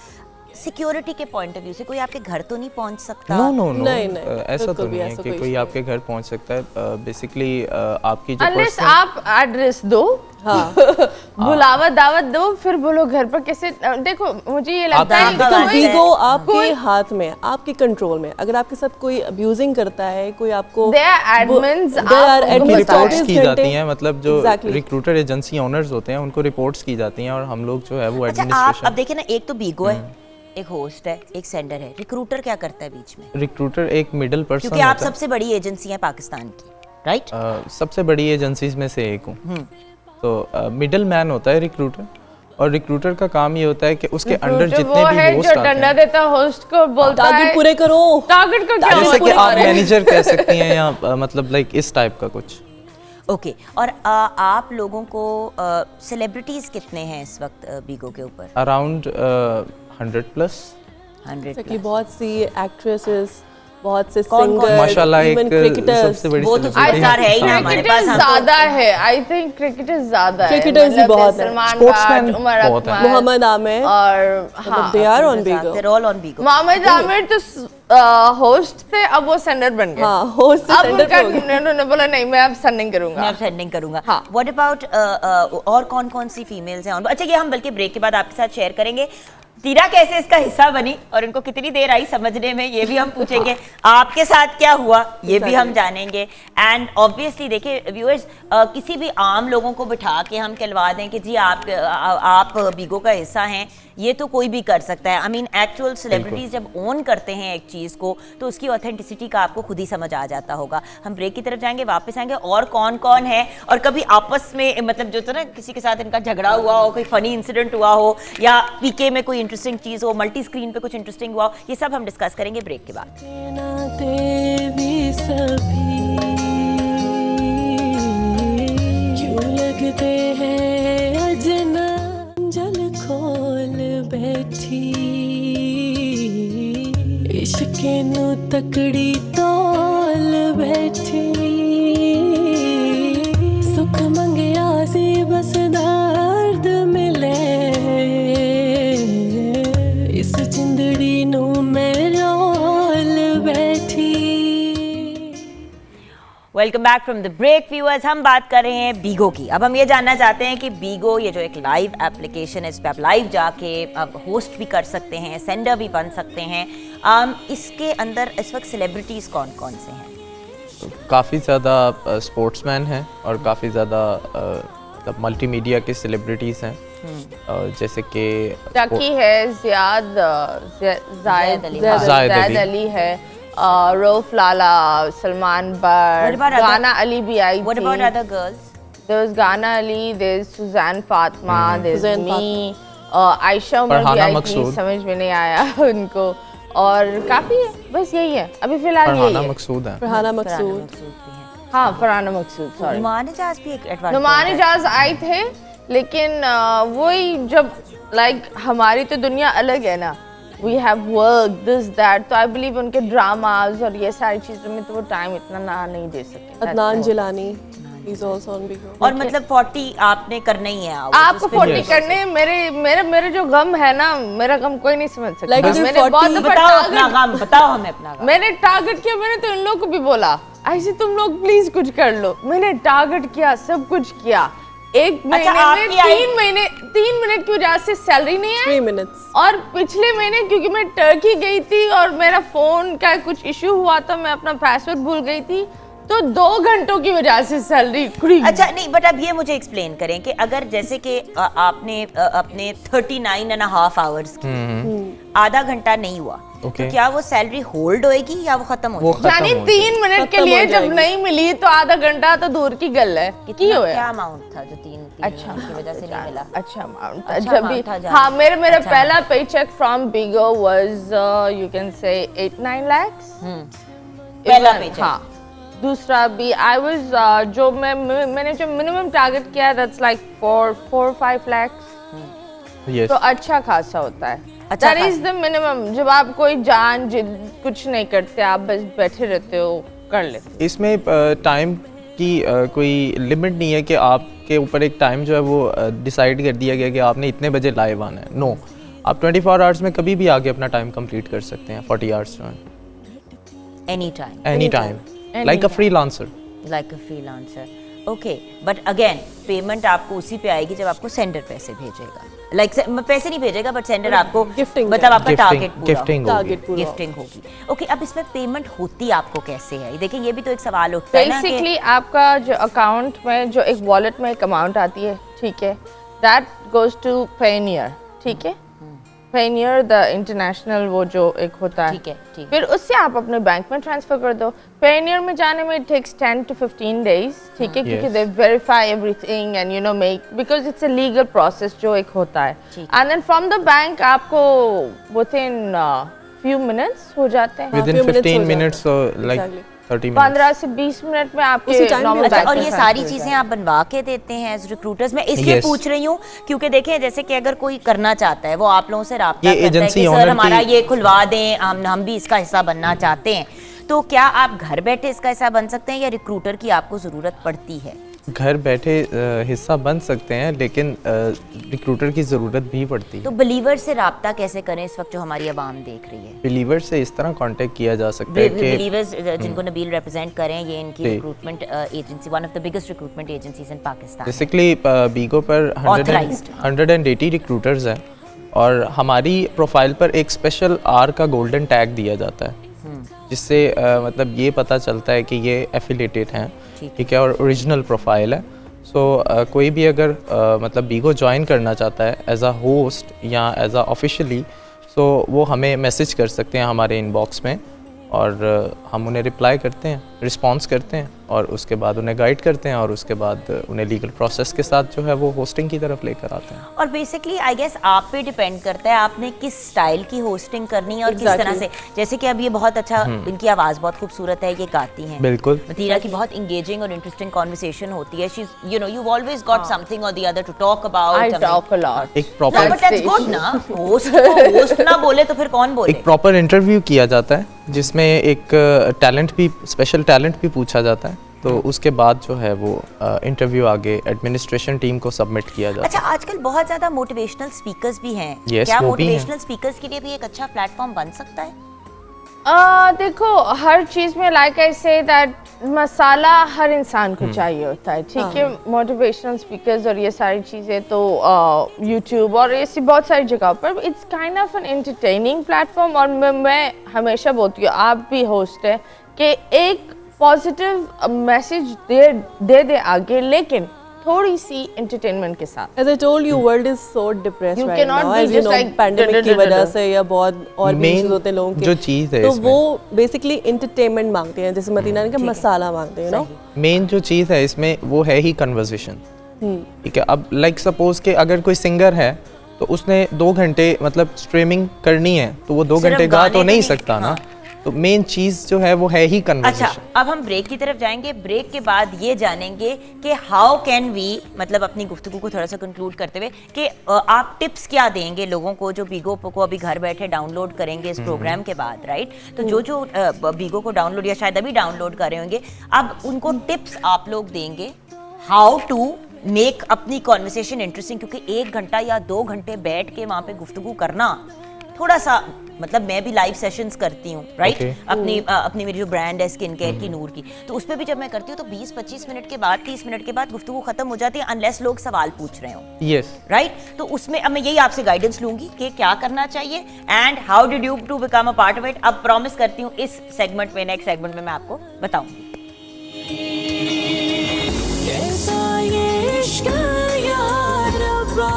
सिक्योरिटी के पॉइंट ऑफ व्यू से कोई आपके घर तो नहीं पहुंच सकता? नो, नहीं, ऐसा तो नहीं है कि कोई आपके घर पहुंच सकता है। बेसिकली आपकी जो Unless पर्सनल आप एड्रेस दो, हाँ, बुलावा दावत दो, फिर बोलो घर पर कैसे। देखो मुझे ये लगता है आपका कि कोई- बीगो आपके हाथ में, आपके कंट्रोल में। अगर आपके साथ कोई अब्यूजिंग करता है, कोई आपको They are admins, they are आप admins, उनको रिपोर्ट्स 24 की घंटे- जाती हैं, मतलब जो Exactly. रिक्रूटर एजेंसी ओनर्स होते हैं उनको रिपोर्ट्स की जाती हैं और हम लोग जो है वो अच्छा, आप एडमिनिस्ट्रेशन। अब देखिए ना, एक तो बीगो है, एक होस्ट है, एक सेंडर है। रिक्रूटर क्या करता है बीच में? रिक्रूटर एक मिडिल पर्सन क्योंकि आप होता है। सबसे बड़ी एजेंसी है पाकिस्तान की, राइट? सबसे बड़ी एजेंसीज में से एक हूँ। तो मिडिल मैन होता है रिक्रूटर, और रिक्रूटर का काम ये होता है कि उसके अंडर जो जितने वो भी है होस्ट जो आते डंडा हैं, देता होस्ट को बोलता है टारगेट पूरे करो। टारगेट को क्या जैसे कि पूरे आप करो। मैनेजर कह सकती हैं या मतलब लाइक इस टाइप का कुछ। ओके। और आप लोगों को सेलिब्रिटीज कितने हैं इस वक्त बीगो के ऊपर? अराउंड 100+। 100 कि बहुत सी एक्ट्रेसेस, बहुत से कौन-कौन? सिंगर्स, माशाल्लाह इवन एक क्रिकेटर्स। सबसे बड़ी वो तो celebrity superstar है ही ना हमारे क्रिकेटर्स पास। हम तो- ज्यादा है, आई थिंक क्रिकेटर्स ज्यादा है। Cricketers भी बहुत हैं। सलमान Sportsman खान, उमर बहुत हैं। अकमल मोहम्मद आमिर, और हाँ, they are on Bigo. They're all on Bigo. Mohammad Aamir तो होस्ट थे, अब वो सेंडर बन गए। हाँ, होस्ट से अब सेंडर उनका पे हो गए। उन्होंने बोला नहीं, मैं अब सेंडिंग मैं करूंगा। अब सेंडिंग करूंगा। हाँ। व्हाट अबाउट और कौन कौन सी फीमेल्स हैं? अच्छा, ये हम बल्कि ब्रेक के बाद आपके साथ शेयर करेंगे। तीरा कैसे इसका हिस्सा बनी और उनको कितनी देर आई समझने में, ये भी हम पूछेंगे। आपके साथ क्या हुआ, ये भी हम जानेंगे। एंड ऑब्वियसली देखिए व्यूअर्स, किसी भी आम लोगों को बिठा के हम कहलवा दें कि जी आप बीगो का हिस्सा हैं, ये तो कोई भी कर सकता है। आई मीन एक्चुअल सेलिब्रिटीज जब ओन करते हैं एक चीज़ को, तो उसकी ऑथेंटिसिटी का आपको खुद ही समझ आ जाता होगा। हम ब्रेक की तरफ जाएंगे, वापस आएंगे। और कौन कौन है, और कभी आपस में मतलब जो था ना किसी के साथ इनका झगड़ा हुआ हो, कोई फनी इंसिडेंट हुआ हो, या पीके में कोई इंटरेस्टिंग चीज़ हो, मल्टी स्क्रीन पे कुछ इंटरेस्टिंग हुआ हो, ये सब हम डिस्कस करेंगे ब्रेक के बाद। भी सभी क्यों लगते हैं अजना, जल खोल बैठी इश्क नू तकड़ी तोल बैठी, सुख मंगया सी बस दर्द मिले, इस जिंदड़ी नू मैं रोल बैठी। Welcome back from the break viewers. हम बात कर रहे हैं बीगो की। अब हम ये जानना चाहते हैं कि बीगो, ये जो एक लाइव एप्लीकेशन है, इस पर आप लाइव जाके अब होस्ट भी कर सकते हैं, सेंडर भी बन सकते हैं। इसके अंदर इस वक्त सेलिब्रिटीज़ कौन कौन से हैं? काफ़ी ज़्यादा स्पोर्ट्समैन हैं और काफ़ी ज़्यादा मतलब मल्टीमीडिया के सेलिब्रिटीज़ हैं। जैसे कि टकी है, जायद जायद अली है। है, रऊफ लाला, सलमान बट, What about गाना अली भी आई What थी. about other girls? There's Ghana Ali, there's Suzanne Fatma, there's Suzanne me, Ayesha Umar भी फरहाना आई थी, मकसूद. समझ में नहीं आया उनको. और काफ़ी है, बस यही है अभी फ़िलहाल यही फरहाना है. मकसूद है. फरहाना फरहाना मकसूद मकसूद भी हैं। हाँ फरहाना मकसूद, सॉरी. नुमान इजाज भी एक advance नुमान point है। इजाज आए थे, लेकिन वही जब लाइक हमारी तो दुनिया अलग है ना. We have work, this, that. तो I believe उनके ड्रामाज और ये सारी चीज़ों में तो वो टाइम इतना ना नहीं दे सके. Adnan Jilani he's also on Bigo. और मतलब 40 आपने करना ही है out, आपको उस पे 40 भी- करने मेरे जो गम है ना, मेरा गम कोई नहीं समझ सकता. Like, मैंने 40 बहुत दफा बताओ target- अपना गम, बताओ हमें अपना गम। मैंने टारगेट किया. मैंने तो इन लोगों को भी बोला ऐसे तुम लोग प्लीज कुछ कर लो. मैंने टारगेट किया, सब कुछ किया. एक महीने में आपकी आई- 3 मिनट की वजह से सैलरी नहीं है. 3 minutes. और पिछले महीने क्योंकि मैं टर्की गई थी और मेरा फोन का कुछ इशू हुआ था, मैं अपना पासवर्ड भूल गई थी, तो 2 घंटों की वजह से सैलरी कुड़ी. अच्छा नहीं, बट अब ये मुझे एक्सप्लेन करें कि अगर जैसे कि आपने अपने 39.5 आवर्स आधा घंटा नहीं हुआ, Okay. तो क्या वो सैलरी होल्ड होएगी या वो खत्म हो वो जाएगी? यानी खत्म हो 3 मिनट के खत्म लिए हो जब जाएगी. नहीं मिली तो आधा घंटा तो दूर की गल है. की कितना होया? क्या अमाउंट था जो तीन अच्छा की वजह से नहीं मिला? अच्छा अमाउंट था. अच्छा जब भी amount था जहाँ- हाँ मेरा अच्छा। पहला paycheck from Bigo was you can say 8-9 lakhs. पहला paycheck. हाँ. दूसरा भी आई वाज जो मैंने जो मिनिमम टारगेट किया दैट्स लाइक 4-5 lakhs. Yes. तो अच्छा खासा होता है. अच्छा दैट इज द मिनिमम. जब आप कोई जान जिद कुछ नहीं करते, आप बस बैठे रहते हो, कर लेते. इसमें टाइम की कोई लिमिट नहीं है कि आपके ऊपर एक टाइम जो है वो डिसाइड कर दिया गया कि आपने इतने बजे लाइव आना है. नो, आप 24 आवर्स में कभी भी आके अपना टाइम कंप्लीट कर सकते हैं. 40 आवर्स जो है any time, any time, like a freelancer. Like a freelancer. Okay, but again payment आपको उसी पे आएगी जब आपको सेंडर पैसे भेजेगा. लाइक पैसे नहीं भेजेगा बट सेंडर आपको Gifting मतलब आपका टारगेट पूरा गिफ्टिंग Target पूरा. गिफ्टिंग होगी. ओके, अब इसमें पेमेंट होती आपको कैसे है? देखिए ये भी तो एक सवाल उठता है ना कि बेसिकली आपका जो अकाउंट में जो एक वॉलेट में एक अमाउंट आती है, ठीक है, दैट गोज टू पेनियर. ठीक है, पेनियर द इंटरनेशनल वो जो एक होता है. ठीक है, ठीक है. फिर उससे आप अपने बैंक में ट्रांसफर कर दो. पेनियर में जाने में इट टेक्स 10 to 15 days. ठीक है, क्योंकि Yes. They verify everything and you know make, because it's a legal process जो एक होता है. ठीक and then from the bank आपको विद इन फ्यू मिनट्स हो जाते हैं. few विदिन minutes 15 हो जाता मिनट्स लाइक Exactly. 30 मिनट्स. 15 से 20 मिनट में आपके उसी time normal में- अच्छा, बैंक और में ये transfer सारी हो चीजें जाएगा. आप बनवा के देते हैं एज रिक्रूटर्स? मैं इसलिए Yes. पूछ रही हूँ क्योंकि देखें जैसे कि अगर कोई करना चाहता है वो आप लोगों से राब्ता ये करता है agency कि owner सर हमारा की- ये खुलवा दें, हम भी इसका हिस्सा बनना चाहते हैं, तो क्या आप घर बैठे इसका हिस्सा बन सकते हैं या रिक्रूटर की आपको जरूरत पड़ती है? घर बैठे हिस्सा बन सकते हैं, लेकिन रिक्रूटर की ज़रूरत भी पड़ती है. तो बिलीवर से राब्ता कैसे करें इस वक्त जो हमारी आवाम देख रही है? बिलीवर से इस तरह कांटेक्ट किया जा सकता है कि बिलीवर्स जिनको नबील रिप्रेजेंट करें, ये इनकी जी. Recruitment agency, one of the biggest recruitment agencies in Pakistan. Basically Bigo पर Authorized. 180 रिक्रूटर्स हैं और हमारी प्रोफाइल पर एक स्पेशल आर का गोल्डन टैग दिया जाता है, जिससे मतलब ये पता चलता है कि ये एफिलेटेड हैं. ठीक है, और ओरिजिनल प्रोफाइल है. सो कोई भी अगर मतलब बीगो ज्वाइन करना चाहता है एज अ होस्ट या एज अ ऑफिशियली, सो वो हमें मैसेज कर सकते हैं हमारे इनबॉक्स में और हम उन्हें रिप्लाई करते हैं, रिस्पॉन्स करते हैं और उसके बाद उन्हें गाइड करते हैं और उसके बाद उन्हें लीगल प्रोसेस के साथ जो है वो होस्टिंग की तरफ लेकर आते हैं. और बेसिकली आई गेस आप पे डिपेंड करता है आपने किस स्टाइल की होस्टिंग करनी है और किस तरह से. जैसे कि अब ये बहुत अच्छा, इनकी आवाज़ बहुत खूबसूरत है, ये गाती हैं. बिल्कुल. मतीरा की बहुत इंगेजिंग और इंटरेस्टिंग कॉन्वर्सेशन होती है. She you know you always got something और the other to talk about. I talk a lot. एक प्रॉपर बट दैट्स गुड ना. होस्ट ना बोले तो फिर कौन बोले? एक प्रॉपर इंटरव्यू किया जाता है जिसमें एक टैलेंट भी, स्पेशल टैलेंट भी पूछा जाता है. तो उसके बाद जो है वो इंटरव्यू आगे एडमिनिस्ट्रेशन टीम को सबमिट किया जाता अच्छा, आजकल बहुत ज्यादा मोटिवेशनल स्पीकर्स भी हैं. Yes, क्या वो भी हैं. मोटिवेशनल स्पीकर्स के लिए भी एक अच्छा प्लेटफॉर्म बन सकता है? देखो हर चीज़ में लाइक आई से दैट मसाला हर इंसान को चाहिए होता है. ठीक है, मोटिवेशनल स्पीकर्स और ये सारी चीज़ें तो यूट्यूब और ऐसी बहुत सारी जगह पर it's kind of an entertaining platform. और मैं हमेशा बोलती हूँ, आप भी होस्ट है, कि एक पॉजिटिव मैसेज दे आगे, लेकिन थोड़ी सी entertainment के साथ। As I told you, world is so depressed You right cannot now. be As you just know, like pandemic की वजह से या बहुत और भी Main issues होते हैं लोगों के, जो चीज़ है तो इसमें, वो बेसिकली entertainment मांगते हैं, जैसे मदीना ने कहा मसाला मांगते हैं, मेन जो चीज़ है इसमें वो है ही कन्वर्सेशन। ठीक है, अब लाइक सपोज के अगर कोई सिंगर है तो उसने 2 घंटे मतलब स्ट्रीमिंग करनी है तो वो 2 सिर्फ घंटे गा गाने तो तो नहीं नहीं, सकता ना। हाँ। तो मेन चीज़ जो है वो है ही अच्छा, कन्वर्सेशन। अब हम ब्रेक की तरफ जाएंगे। ब्रेक के बाद ये जानेंगे कि हाउ कैन वी, मतलब अपनी गुफ्तगू को थोड़ा सा कंक्लूड करते हुए, कि आप टिप्स क्या देंगे लोगों को जो बीगो को अभी घर बैठे डाउनलोड करेंगे इस प्रोग्राम के बाद, राइट? तो जो बीगो को डाउनलोड या शायद अभी डाउनलोड कर रहे होंगे, अब उनको टिप्स आप लोग देंगे हाउ टू मेक अपनी कॉन्वर्सेशन इंटरेस्टिंग, क्योंकि 1 घंटा या 2 घंटे बैठ के वहाँ पे गुफ्तगू करना थोड़ा सा, मतलब मैं भी लाइव सेशंस करती हूँ, राइट? अपनी मेरी जो ब्रांड है स्किन केयर की, नूर की, तो उस पर भी जब मैं करती हूँ तो 20-25 मिनट के बाद, 30 मिनट के बाद गुफ्तगू खत्म हो जाती है अनलेस लोग सवाल पूछ रहे हो। Yes, right? तो उसमें अब मैं यही आपसे गाइडेंस लूंगी कि क्या करना चाहिए and how did you to become a part of it. अब प्रॉमिस करती हूँ इस सेगमेंट में, नेक्स्ट सेगमेंट में मैं आपको बताऊंगी। कैसा ये इश्क यार रब्बा,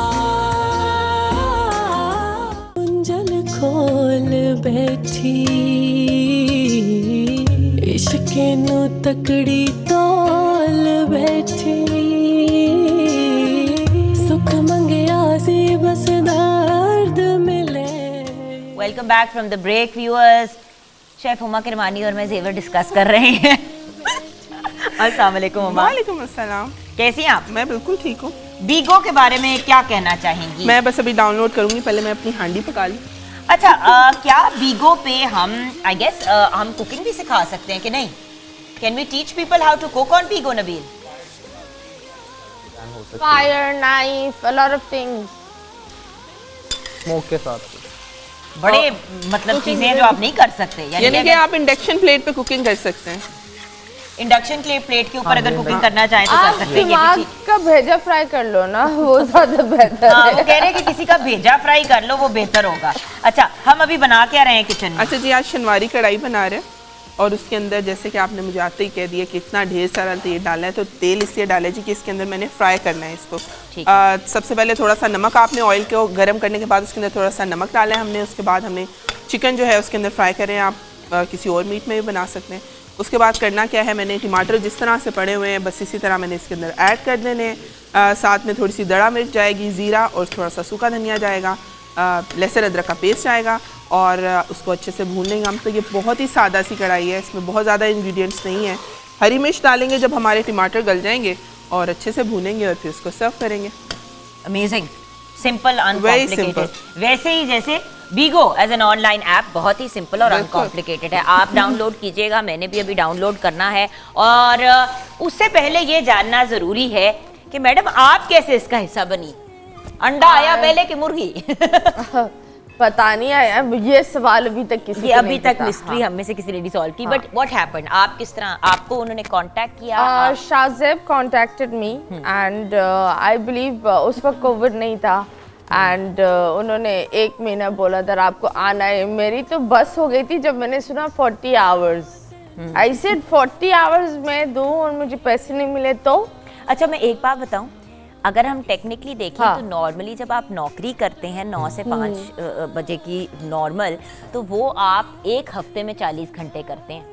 कुंजल खोल बैठी इश्के नु तकड़ी तोल बैठी, सुख मंगया सी बस दर्द मिले। Welcome back from the break viewers. Chef Huma Kirmani और मैं जेवर डिस्कस कर रहे हैं। अस्सलाम वालेकुम हुमा। वालेकुम अस्सलाम। कैसी हैं आप? मैं बिल्कुल ठीक हूँ। बीगो के बारे में क्या कहना चाहेंगी? मैं बस अभी डाउनलोड करूँगी, पहले मैं अपनी हांडी पका लूँ। अच्छा, क्या बीगो पे हम आई गेस हम कुकिंग भी सिखा सकते हैं कि नहीं? Can we teach people how to cook on Bigo, Nabeel? Fire, knife, a lot of things. Smoke के साथ। बड़े मतलब चीजें हैं जो आप नहीं कर सकते, यानी कि आप इंडक्शन प्लेट पे कुकिंग कर सकते हैं। इंडक्शन प्लेट के ऊपर अगर कुकिंग करना चाहें तो आप कर सकते हैं। ये भी दिमाग चीज़- का भेजा फ्राई कर लो ना, वो ज्यादा बेहतर हाँ, है। वो कह रहे हैं कि किसी का भेजा फ्राई कर लो, वो बेहतर होगा। अच्छा, हम अभी बना क्या रहे हैं किचन में? अच्छा जी, आज शनवारी कढ़ाई बना रहे हैं और उसके अंदर जैसे कि आपने मुझे आते ही कह दिया कि इतना ढेर सारा तेल डालना है, तो तेल इसलिए डाला जी कि इसके अंदर मैंने फ्राई करना है इसको। ठीक है। सबसे पहले थोड़ा सा नमक, आपने ऑयल को गर्म करने के बाद उसके अंदर थोड़ा सा नमक डाला है हमने। उसके बाद हमने चिकन जो है उसके अंदर फ्राई करें, आप किसी और मीट में भी बना सकते हैं। उसके बाद करना क्या है, मैंने टमाटर जिस तरह से पड़े हुए हैं बस इसी तरह मैंने इसके अंदर ऐड कर देने हैं। साथ में थोड़ी सी दड़ा मिर्च जाएगी, ज़ीरा और थोड़ा सा सूखा धनिया जाएगा, लहसुन अदरक का पेस्ट आएगा और उसको अच्छे से भून लेंगे हम। तो ये बहुत ही सादा सी कढ़ाई है, इसमें बहुत ज़्यादा इंग्रेडिएंट्स नहीं है। हरी मिर्च डालेंगे जब हमारे टमाटर गल जाएंगे और अच्छे से भूनेंगे और फिर उसको सर्व करेंगे। Amazing, simple, Very uncomplicated. वैसे ही जैसे बीगो एज एन ऑनलाइन ऐप बहुत ही सिंपल और बिल्कुल। अनकॉम्प्लिकेटेड है। आप डाउनलोड कीजिएगा, मैंने भी अभी डाउनलोड करना है। और उससे पहले ये जानना जरूरी है कि मैडम आप कैसे इसका हिस्सा बनी? अंडा आया पहले कि मुर्गी? पता नहीं आया, ये सवाल अभी तक किसी ये को अभी नहीं तक पता। मिस्ट्री हम में से किसी ने नहीं सॉल्व की। But what happened? आप किस तरह, आपको उन्होंने कांटेक्ट किया? Shahzeb contacted me and I believe उस वक्त कोविड नहीं था एंड उन्होंने 1 महीना बोला था आपको आना है। मेरी तो बस हो गई थी जब मैंने सुना 40 आवर्स। आई सेड 40 आवर्स मैं दूं और मुझे पैसे नहीं मिले तो? अच्छा, मैं एक बात बताऊं, अगर हम टेक्निकली देखें हाँ। तो नॉर्मली जब आप नौकरी करते हैं 9 से 5 बजे की नॉर्मल, तो वो आप 1 हफ्ते में 40 घंटे करते हैं।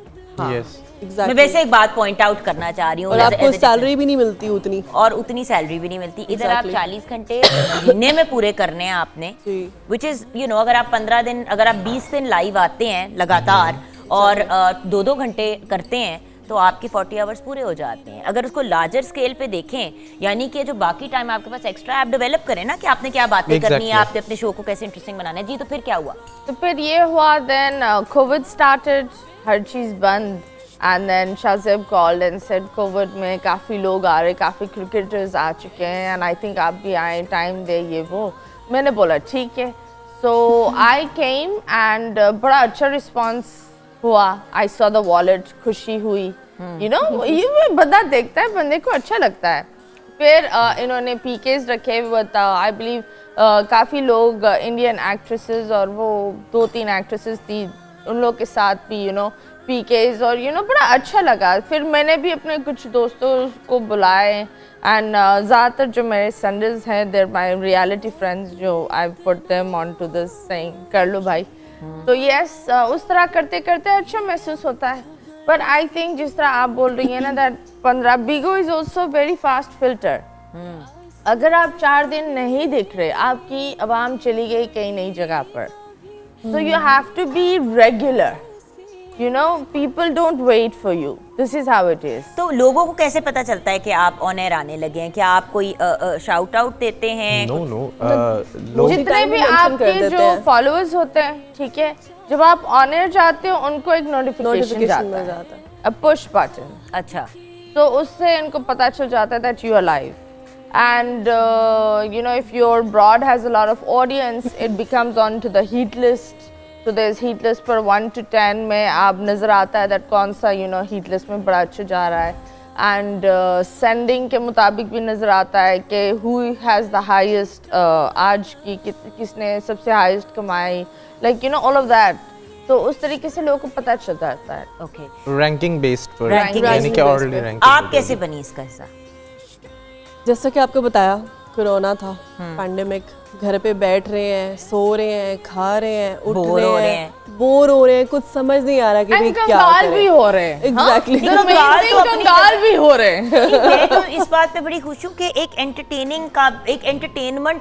यस, मैं वैसे एक बात पॉइंट आउट करना चाह रही हूँ, और आपको सैलरी भी नहीं मिलती उतनी, और उतनी सैलरी भी नहीं मिलती। इधर आप Exactly. 40 घंटे महीने में पूरे करने हैं आपने, जी। विच इज अगर आप 15 दिन, अगर आप 20 दिन लाइव आते हैं लगातार और 2-2 घंटे करते हैं तो आपके 40 आवर्स पूरे हो जाते हैं। अगर उसको लार्जर स्केल पे देखें, यानी कि जो बाकी टाइम आपके पास एक्स्ट्रा, आप डेवलप करें ना कि आपने क्या बातें करनी है, आपने अपने शो को कैसे इंटरेस्टिंग बनाना है। जी, तो फिर क्या हुआ? तो फिर ये हुआ, देन कोविड स्टार्टेड, हर चीज़ बंद and then Shahzeb called and said Covid में काफ़ी लोग आ रहे, काफ़ी क्रिकेटर्स आ चुके हैं एंड आई थिंक आप भी आए, टाइम दे, ये वो। मैंने बोला ठीक है, सो आई केम एंड बड़ा अच्छा रिस्पॉन्स हुआ। आई सॉ द वॉलेट, खुशी हुई, यू नो, ये बंदा देखता है, बंदे को अच्छा लगता है। फिर इन्होंने पीकेस रखे हुए, आई बिलीव काफ़ी लोग इंडियन एक्ट्रेसेस और वो 2-3 एक्ट्रेसेस थी, उन लोग के साथ भी पीकेज और बड़ा अच्छा लगा। फिर मैंने भी अपने कुछ दोस्तों को बुलाए एंड ज़्यादातर जो मेरे संडेज हैं देयर माय रियलिटी फ्रेंड्स जो I put them on to this saying कर लो भाई। तो यस उस तरह करते करते अच्छा महसूस होता है। बट आई थिंक जिस तरह आप बोल रही हैं ना that 15 Bigo is also very fast filter. अगर आप 4 दिन नहीं दिख रहे, आपकी आवाम चली गई कहीं नई जगह पर, so you have to be regular, people don't wait for you, this is how it is। तो लोगों को कैसे पता चलता है कि आप ऑन एयर आने लगे हैं? क्या आप कोई शाउट आउट देते हैं? नो लोग जितने भी आपके जो फॉलोअर्स होते हैं, ठीक है, जब आप ऑन एयर जाते हो उनको एक नोटिफिकेशन जाता है, अ पुश बटन। अच्छा, तो उससे इनको पता चल जाता है that you are live. And if your broad has a lot of audience, it becomes onto the heat list. So there's heat list पर 1 to 10 में आप नज़र आता है that कौन सा heat list में बड़ा अच्छा जा रहा है। And sending के मुताबिक भी नज़र आता है कि who has the highest आज की किसने सबसे highest कमाई, like all of that। तो उस तरीके से लोगों को पता चल जाता है। Okay। रैंकिंग बेस्ड पर Ranking यानी कि based ऑलरेडी रैंकिंग। आप कैसे बनी इसका हिस्सा? जैसा कि आपको बताया, कोरोना था, पैंडेमिक, घर पे बैठ रहे हैं, सो रहे हैं, खा रहे हैं, उठ रहे हैं, बोर हो रहे हैं, कुछ समझ नहीं आ रहा कि भाई क्या करें। भी हो रहे हैं। एग्जैक्टली, कंगाल भी हो रहे हैं। मैं तो इस बात पे बड़ी खुश हूँ कि एक एंटरटेनमेंट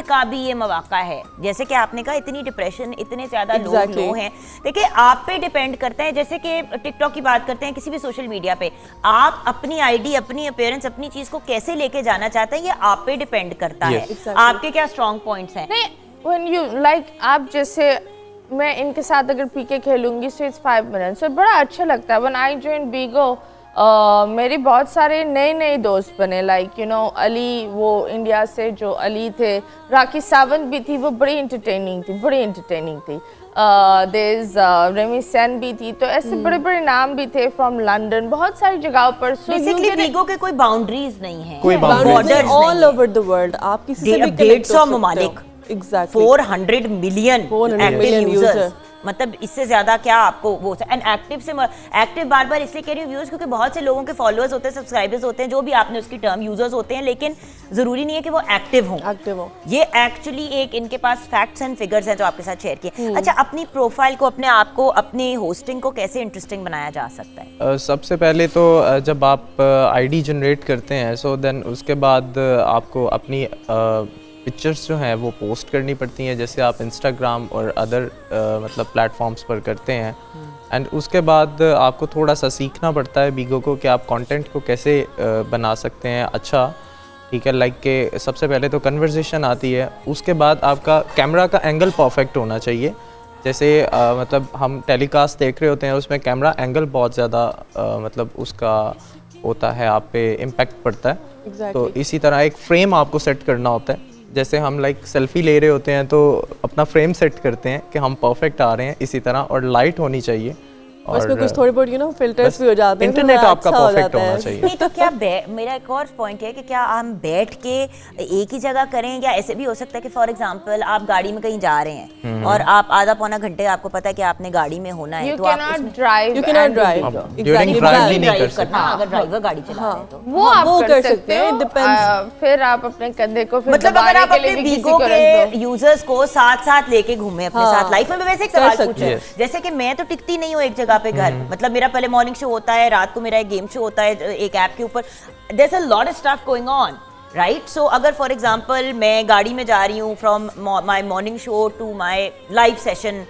का भी ये मौका है। जैसे कि आपने कहा इतनी डिप्रेशन, इतने ज्यादा लोग हैं, देखिए आप पे डिपेंड करता है। जैसे कि टिकटॉक की बात करते हैं, किसी भी सोशल मीडिया पे आप अपनी आईडी, अपनी अपीयरेंस, अपनी चीज को कैसे लेके जाना चाहते हैं, ये आप पे डिपेंड करता है। आपके क्या स्ट्रॉन्ग पॉइंट्स हैं? When you like, आप जैसे मैं इनके साथ अगर पीके खेलूंगी so it's 5 minutes, so बड़ा अच्छा लगता है। When I joined Bigo, मेरे बहुत सारे नए दोस्त बने, like अली, वो इंडिया से जो अली थे, राखी सावंत भी थी, वो बड़ी एंटरटेनिंग थी। there's रेमी सेन भी थी। तो ऐसे बड़े नाम भी थे फ्रॉम लंदन, बहुत सारी जगहों पर। बेसिकली Bigo के कोई बाउंड्रीज नहीं है, कोई borders all over the world आप किसी से भी 150 ममालिक, एग्जैक्टली 400 मिलियन एक्टिव यूजर्स, मतलब इससे ज्यादा क्या आपको वो। एंड एक्टिव बार इसलिए कह रही हूँ व्यूअर्स, क्योंकि बहुत से लोगों के फॉलोअर्स होते हैं, सब्सक्राइबर्स होते हैं, जो भी आपने उसकी टर्म यूजर्स होते हैं, लेकिन जरूरी नहीं है कि वो एक्टिव हो। ये एक्चुअली एक इनके पास फैक्ट्स एंड फिगर्स हैं जो आपके साथ शेयर किए। अच्छा, अपनी प्रोफाइल को, अपने आप को, अपनी होस्टिंग को कैसे इंटरेस्टिंग बनाया जा सकता है? सबसे पहले तो जब आप आईडी जनरेट करते हैं, सो देन उसके बाद आपको अपनी पिक्चर्स जो हैं वो पोस्ट करनी पड़ती हैं, जैसे आप इंस्टाग्राम और अदर मतलब प्लेटफॉर्म्स पर करते हैं। एंड उसके बाद आपको थोड़ा सा सीखना पड़ता है Bigo को कि आप कंटेंट को कैसे बना सकते हैं अच्छा, ठीक है। लाइक के सबसे पहले तो कन्वर्सेशन आती है, उसके बाद आपका कैमरा का एंगल परफेक्ट होना चाहिए। जैसे मतलब हम टेलीकास्ट देख रहे होते हैं, उसमें कैमरा एंगल बहुत ज़्यादा मतलब उसका होता है, आप पे इम्पैक्ट पड़ता है। तो इसी तरह एक फ्रेम आपको सेट करना होता है। जैसे हम लाइक सेल्फी ले रहे होते हैं तो अपना फ्रेम सेट करते हैं कि हम परफेक्ट आ रहे हैं, इसी तरह, और लाइट होनी चाहिए। और उसमें कुछ थोड़ी बहुत फिल्टर्स भी हो जाते हैं, इंटरनेट आपका परफेक्ट होना चाहिए। नहीं तो क्या मेरा एक और पॉइंट है कि क्या हम बैठ के एक ही जगह करें, या ऐसे भी हो सकता है कि फॉर एग्जांपल आप गाड़ी में कहीं जा रहे हैं और आप आधा पौना घंटे आपको पता है कि आपने गाड़ी में होना है, तो आप you cannot drive during drive भी नहीं कर सकते। अगर ड्राइवर गाड़ी चला रहे हैं तो वो आप कर सकते हो। फिर आप अपने कंधे को फिर मतलब अगर आप अपने किसी Bigo को रख दो। के यूजर्स को साथ लेके घूमे अपने साथ लाइफ में। मैं वैसे एक सवाल पूछूं, जैसे कि मैं तो टिकती नहीं हूँ एक जगह पे घर, मतलब मेरा पहले मॉर्निंग शो होता है, रात को मेरा एक गेम शो होता है एक ऐप के ऊपर, there's a lot of stuff going on, right? So अगर फॉर एग्जांपल मैं गाड़ी में जा रही हूँ from my morning show to my live session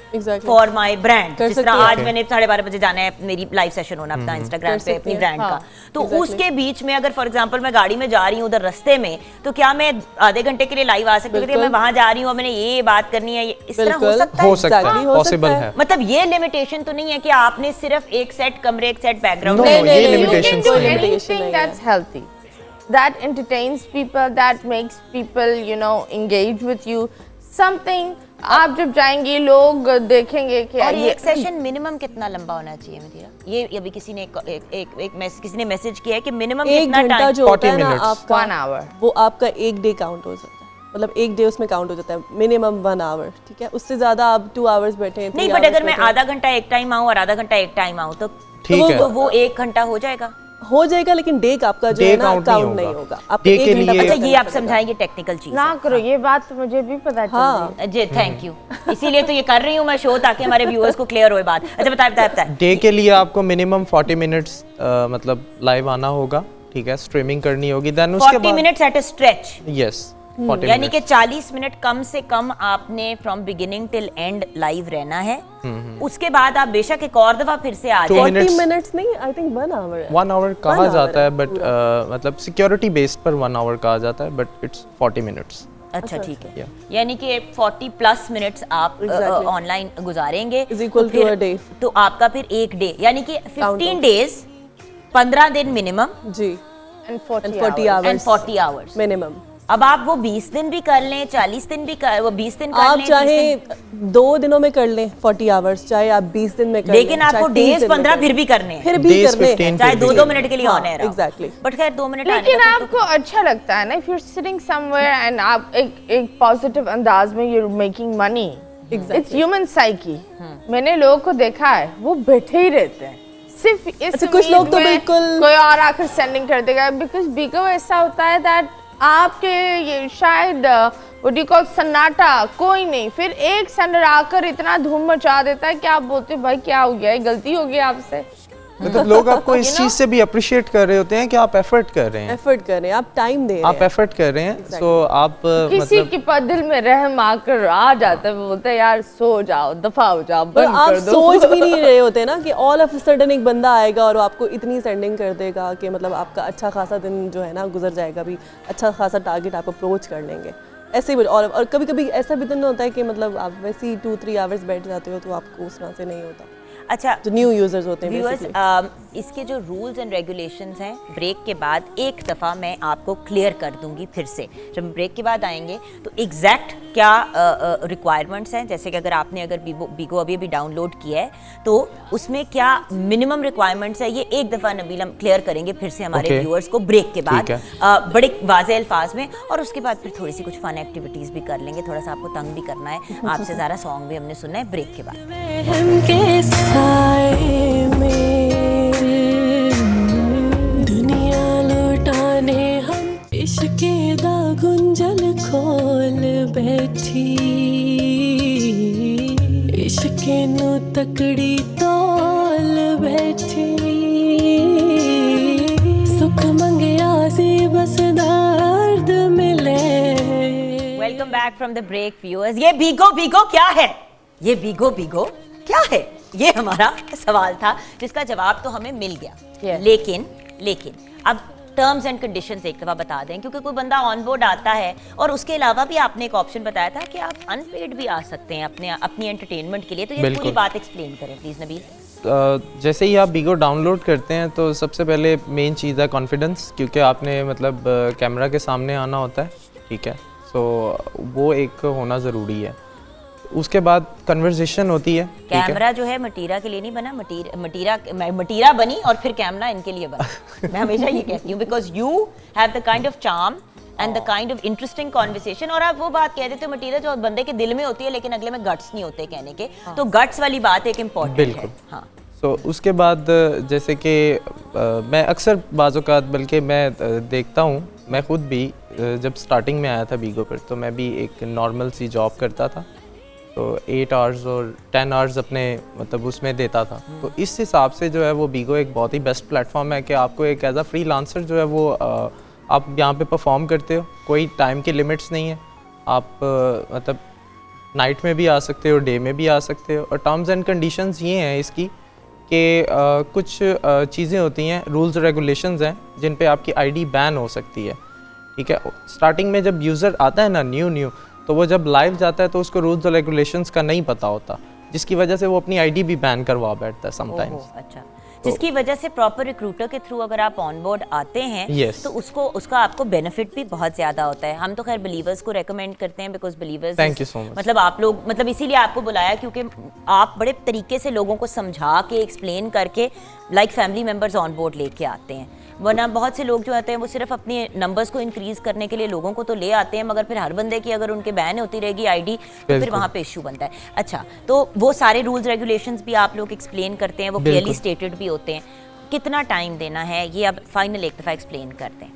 for my brand, जिस तरह आज मैंने 12:30 बजे जाना है, मेरी लाइव सेशन होना अपना इंस्टाग्राम पे अपनी ब्रांड का, तो उसके बीच में अगर फॉर एग्जांपल मैं गाड़ी में जा रही हूँ उधर रास्ते में, तो क्या मैं आधे घंटे के लिए लाइव आ सकती हूँ? मैं वहां जा रही हूँ, मैंने ये बात करनी है, इस तरह हो सकता है? हो सकता है, पॉसिबल है। मतलब ये लिमिटेशन तो नहीं है कि आपने सिर्फ एक सेट कमरे, एक सेट बैकग्राउंड? ये limitation do anything that's healthy, that entertains people, that makes people engage with you, something आप जब जाएंगे लोग देखेंगे कि और एक सेशन मिनिमम कितना लंबा होना चाहिए मदीरा? ये अभी किसी ने किसी ने मैसेज किया है कि मिनिमम कितना टाइम जो होता है ना आपका 1 hour, वो आपका एक डे काउंट हो सकता है, मतलब एक डे उसमें काउंट हो जाता है, मिनिमम 1 hour, ठीक है। उससे ज्यादा आप 2 hours बैठे नहीं, बट अगर मैं आधा घंटा एक टाइम आऊँ और आधा घंटा एक टाइम आऊँ तो ठीक है। तो वो 1 घंटा हो जाएगा लेकिन डे का आपका जो है ना काउंट नहीं होगा। आप डे के लिए अच्छा ये आप समझाइए टेक्निकल चीज ना करो, ये बात तो मुझे भी पता चल रही है। जी थैंक यू, इसीलिए तो ये कर रही हूँ मैं शो, ताकि हमारे व्यूअर्स को क्लियर होए बात। अच्छा बताए डे के लिए आपको मिनिमम 40 मिनट्स मतलब लाइव आना होगा, ठीक है, स्ट्रीमिंग करनी होगी। देन उसके 40 minutes at a stretch, yes, 40 यानी कि 40 मिनट कम से कम आपने from beginning till and live रहना है। उसके बाद आप बेशक एक और दफा फिर से आ जाए। 40 मिनट्स नहीं, आई थिंक 1 आवर 1 आवर कहा जाता है, बट मतलब सिक्योरिटी बेस्ड पर 1 आवर कहा जाता है, बट इट्स 40 मिनट्स। अच्छा ठीक है, यानी कि 40 प्लस मिनट्स आप ऑनलाइन गुजारेंगे is equal to a day. तो आपका फिर एक डे यानी कि 15 डेज, 15 दिन मिनिमम जी, And 40 एंड 40 आवर्स मिनिमम। अब आप वो 20 दिन भी कर लें, 40 दिन भी कर, वो 20 दिन कर आप लें, चाहे 2 दिनों में कर लें 40 आवर्स, चाहे आप 20 दिन में कर लेकिन लें, आपको चाहे 30 डेज दिन में 15 कर फिर लें। भी करने हैं, फिर भी Days करने हैं। 15 चाहे फिर भी 2-2 मिनट के लिए ऑन है रहा। एग्जैक्टली। बट खैर 2 मिनट लेकिन आपको अच्छा लगता है ना, if you are sitting somewhere and आप एक पॉजिटिव अंदाज में you are making money, it's human psyche. मैंने लोगों को देखा है वो बैठे ही रहते हैं सिर्फ इस अच्छा, कुछ लोग तो उम्मीद में बिल्कुल- कोई और आकर सेंडिंग कर देगा, बिकॉज बिगो ऐसा होता है दैट आपके ये शायद व्हाट डू यू कॉल सन्नाटा, कोई नहीं, फिर एक सेंडर आकर इतना धूम मचा देता है कि आप बोलते हो भाई क्या हो गया है, गलती हो गई आपसे। मतलब लोग आपको इस चीज से भी अप्रिशिएट कर रहे होते हैं कि आप एफर्ट कर रहे हैं, एफर्ट कर रहे हैं, आप टाइम दे रहे आप हैं। एफर्ट कर रहे हैं। सो आप किसी मतलब के पास दिल में रहम आकर आ जाता है, वो बोलता है यार सो जाओ, दफा हो जाओ, पर बंद आप कर दो। सोच भी नहीं रहे होते ना कि ऑल ऑफ सडन एक बंदा आएगा और आपको इतनी सेंडिंग कर देगा कि मतलब आपका अच्छा खासा दिन जो है ना गुजर जाएगा, भी अच्छा खासा टारगेट आप अप्रोच कर लेंगे ऐसे भी। और कभी कभी ऐसा भी दिन होता है कि मतलब आप वैसे ही 2-3 आवर्स बैठ जाते हो तो आपको उस तरह से नहीं होता। अच्छा जो न्यू यूजर्स होते हैं व्यूअर्स, basically। इसके जो रूल्स एंड रेगुलेशंस हैं ब्रेक के बाद एक दफ़ा मैं आपको क्लियर कर दूंगी फिर से। जब ब्रेक के बाद आएंगे तो एग्जैक्ट क्या रिक्वायरमेंट्स हैं, जैसे कि अगर बीगो अभी डाउनलोड किया है तो उसमें क्या मिनिमम रिक्वायरमेंट्स है, ये एक दफ़ा नबील हम क्लियर करेंगे फिर से हमारे व्यूअर्स को ब्रेक के बाद बड़े वाज़ेह अल्फाज में। और उसके बाद फिर थोड़ी सी कुछ फन एक्टिविटीज़ भी कर लेंगे, थोड़ा सा आपको तंग भी करना है, आपसे ज़्यादा सॉन्ग भी हमने सुनना है ब्रेक के बाद। रहम के साए में दुनिया लुटाने हम इश्क दा गुंजल खोल बैठी, इश्क नू तकड़ी तोल बैठी, सुख मंगया सी बस दर्द मिले। Welcome back from the break viewers. ये बीगो क्या है, ये बीगो क्या है, ये हमारा सवाल था जिसका जवाब तो हमें मिल गया। Yes. लेकिन अब टर्म्स एंड कंडीशंस एक दफा बता दें, क्योंकि कोई बंदा ऑन बोर्ड आता है और उसके अलावा भी आपने एक ऑप्शन बताया था कि आप अनपेड भी आ सकते हैं अपनी एंटरटेनमेंट के लिए, तो ये पूरी बात एक्सप्लेन करें प्लीज नबील। जैसे ही आप बीगो डाउनलोड करते हैं तो सबसे पहले मेन चीज़ है कॉन्फिडेंस, क्योंकि आपने मतलब कैमरा के सामने आना होता है, ठीक है, सो वो एक होना ज़रूरी है। उसके बाद कन्वर्सेशन होती है। कैमरा जो है मटीरा के लिए नहीं बना, मटीरा बनी और फिर कैमरा इनके लिए बना। मैं हमेशा ये कहती हूँ because you have the kind of charm and the kind of interesting conversation. और आप वो बात कह देते हो मटीरा जो बंदे के दिल में होती है लेकिन अगले में गट्स नहीं होते कहने के, तो गट्स वाली बात एक इम्पोर्टेंट है। हाँ, तो उसके बाद जैसे कि मैं अक्सर बाज़-औक़ात बल्कि मैं देखता हूँ, मैं ख़ुद भी जब स्टार्टिंग में आया था बीगो पर तो मैं भी एक नॉर्मल सी जॉब करता था, तो 8 आवर्स और 10 आवर्स अपने मतलब उसमें देता था। तो इस हिसाब से जो है वो बीगो एक बहुत ही बेस्ट प्लेटफॉर्म है कि आपको एक एज अ फ्रीलांसर जो है वो आप यहाँ पे परफॉर्म करते हो, कोई टाइम की लिमिट्स नहीं है, आप मतलब नाइट में भी आ सकते हो, डे में भी आ सकते हो। और टर्म्स एंड कंडीशंस ये हैं इसकी कि कुछ चीज़ें होती हैं, रूल्स रेगुलेशंस हैं जिन पे आपकी आईडी बैन हो सकती है, ठीक है। स्टार्टिंग में जब यूज़र आता है ना न्यू तो वो जब लाइव जाता है तो उसको रूल्स और रेगुलेशंस का नहीं पता होता, जिसकी वजह से वो अपनी आईडी भी बैन करवा बैठता है समटाइम्स। अच्छा, जिसकी वजह से प्रॉपर रिक्रूटर के थ्रू अगर आप ऑन बोर्ड आते हैं yes. तो उसका आपको बेनिफिट भी बहुत ज्यादा होता है। हम तो खैर बिलीवर्स को रेकमेंड करते हैं because believers, thank you so much, मतलब आप लोग, मतलब इसीलिए आपको बुलाया क्योंकि आप बड़े तरीके से लोगों को समझा के एक्सप्लेन करके like family members on board लेके आते हैं। वरना बहुत से लोग जो आते हैं वो सिर्फ अपने नंबर्स को इंक्रीज करने के लिए लोगों को तो ले आते हैं, मगर फिर हर बंदे की अगर उनके बैन होती रहेगी आईडी तो फिर वहाँ पे इशू बनता है। अच्छा, तो वो सारे रूल्स रेगुलेशंस भी आप लोग एक्सप्लेन करते हैं, वो क्लियरली स्टेटेड भी होते हैं। कितना टाइम देना है ये अब फाइनल एक दफ़ा एक्सप्लेन करते हैं।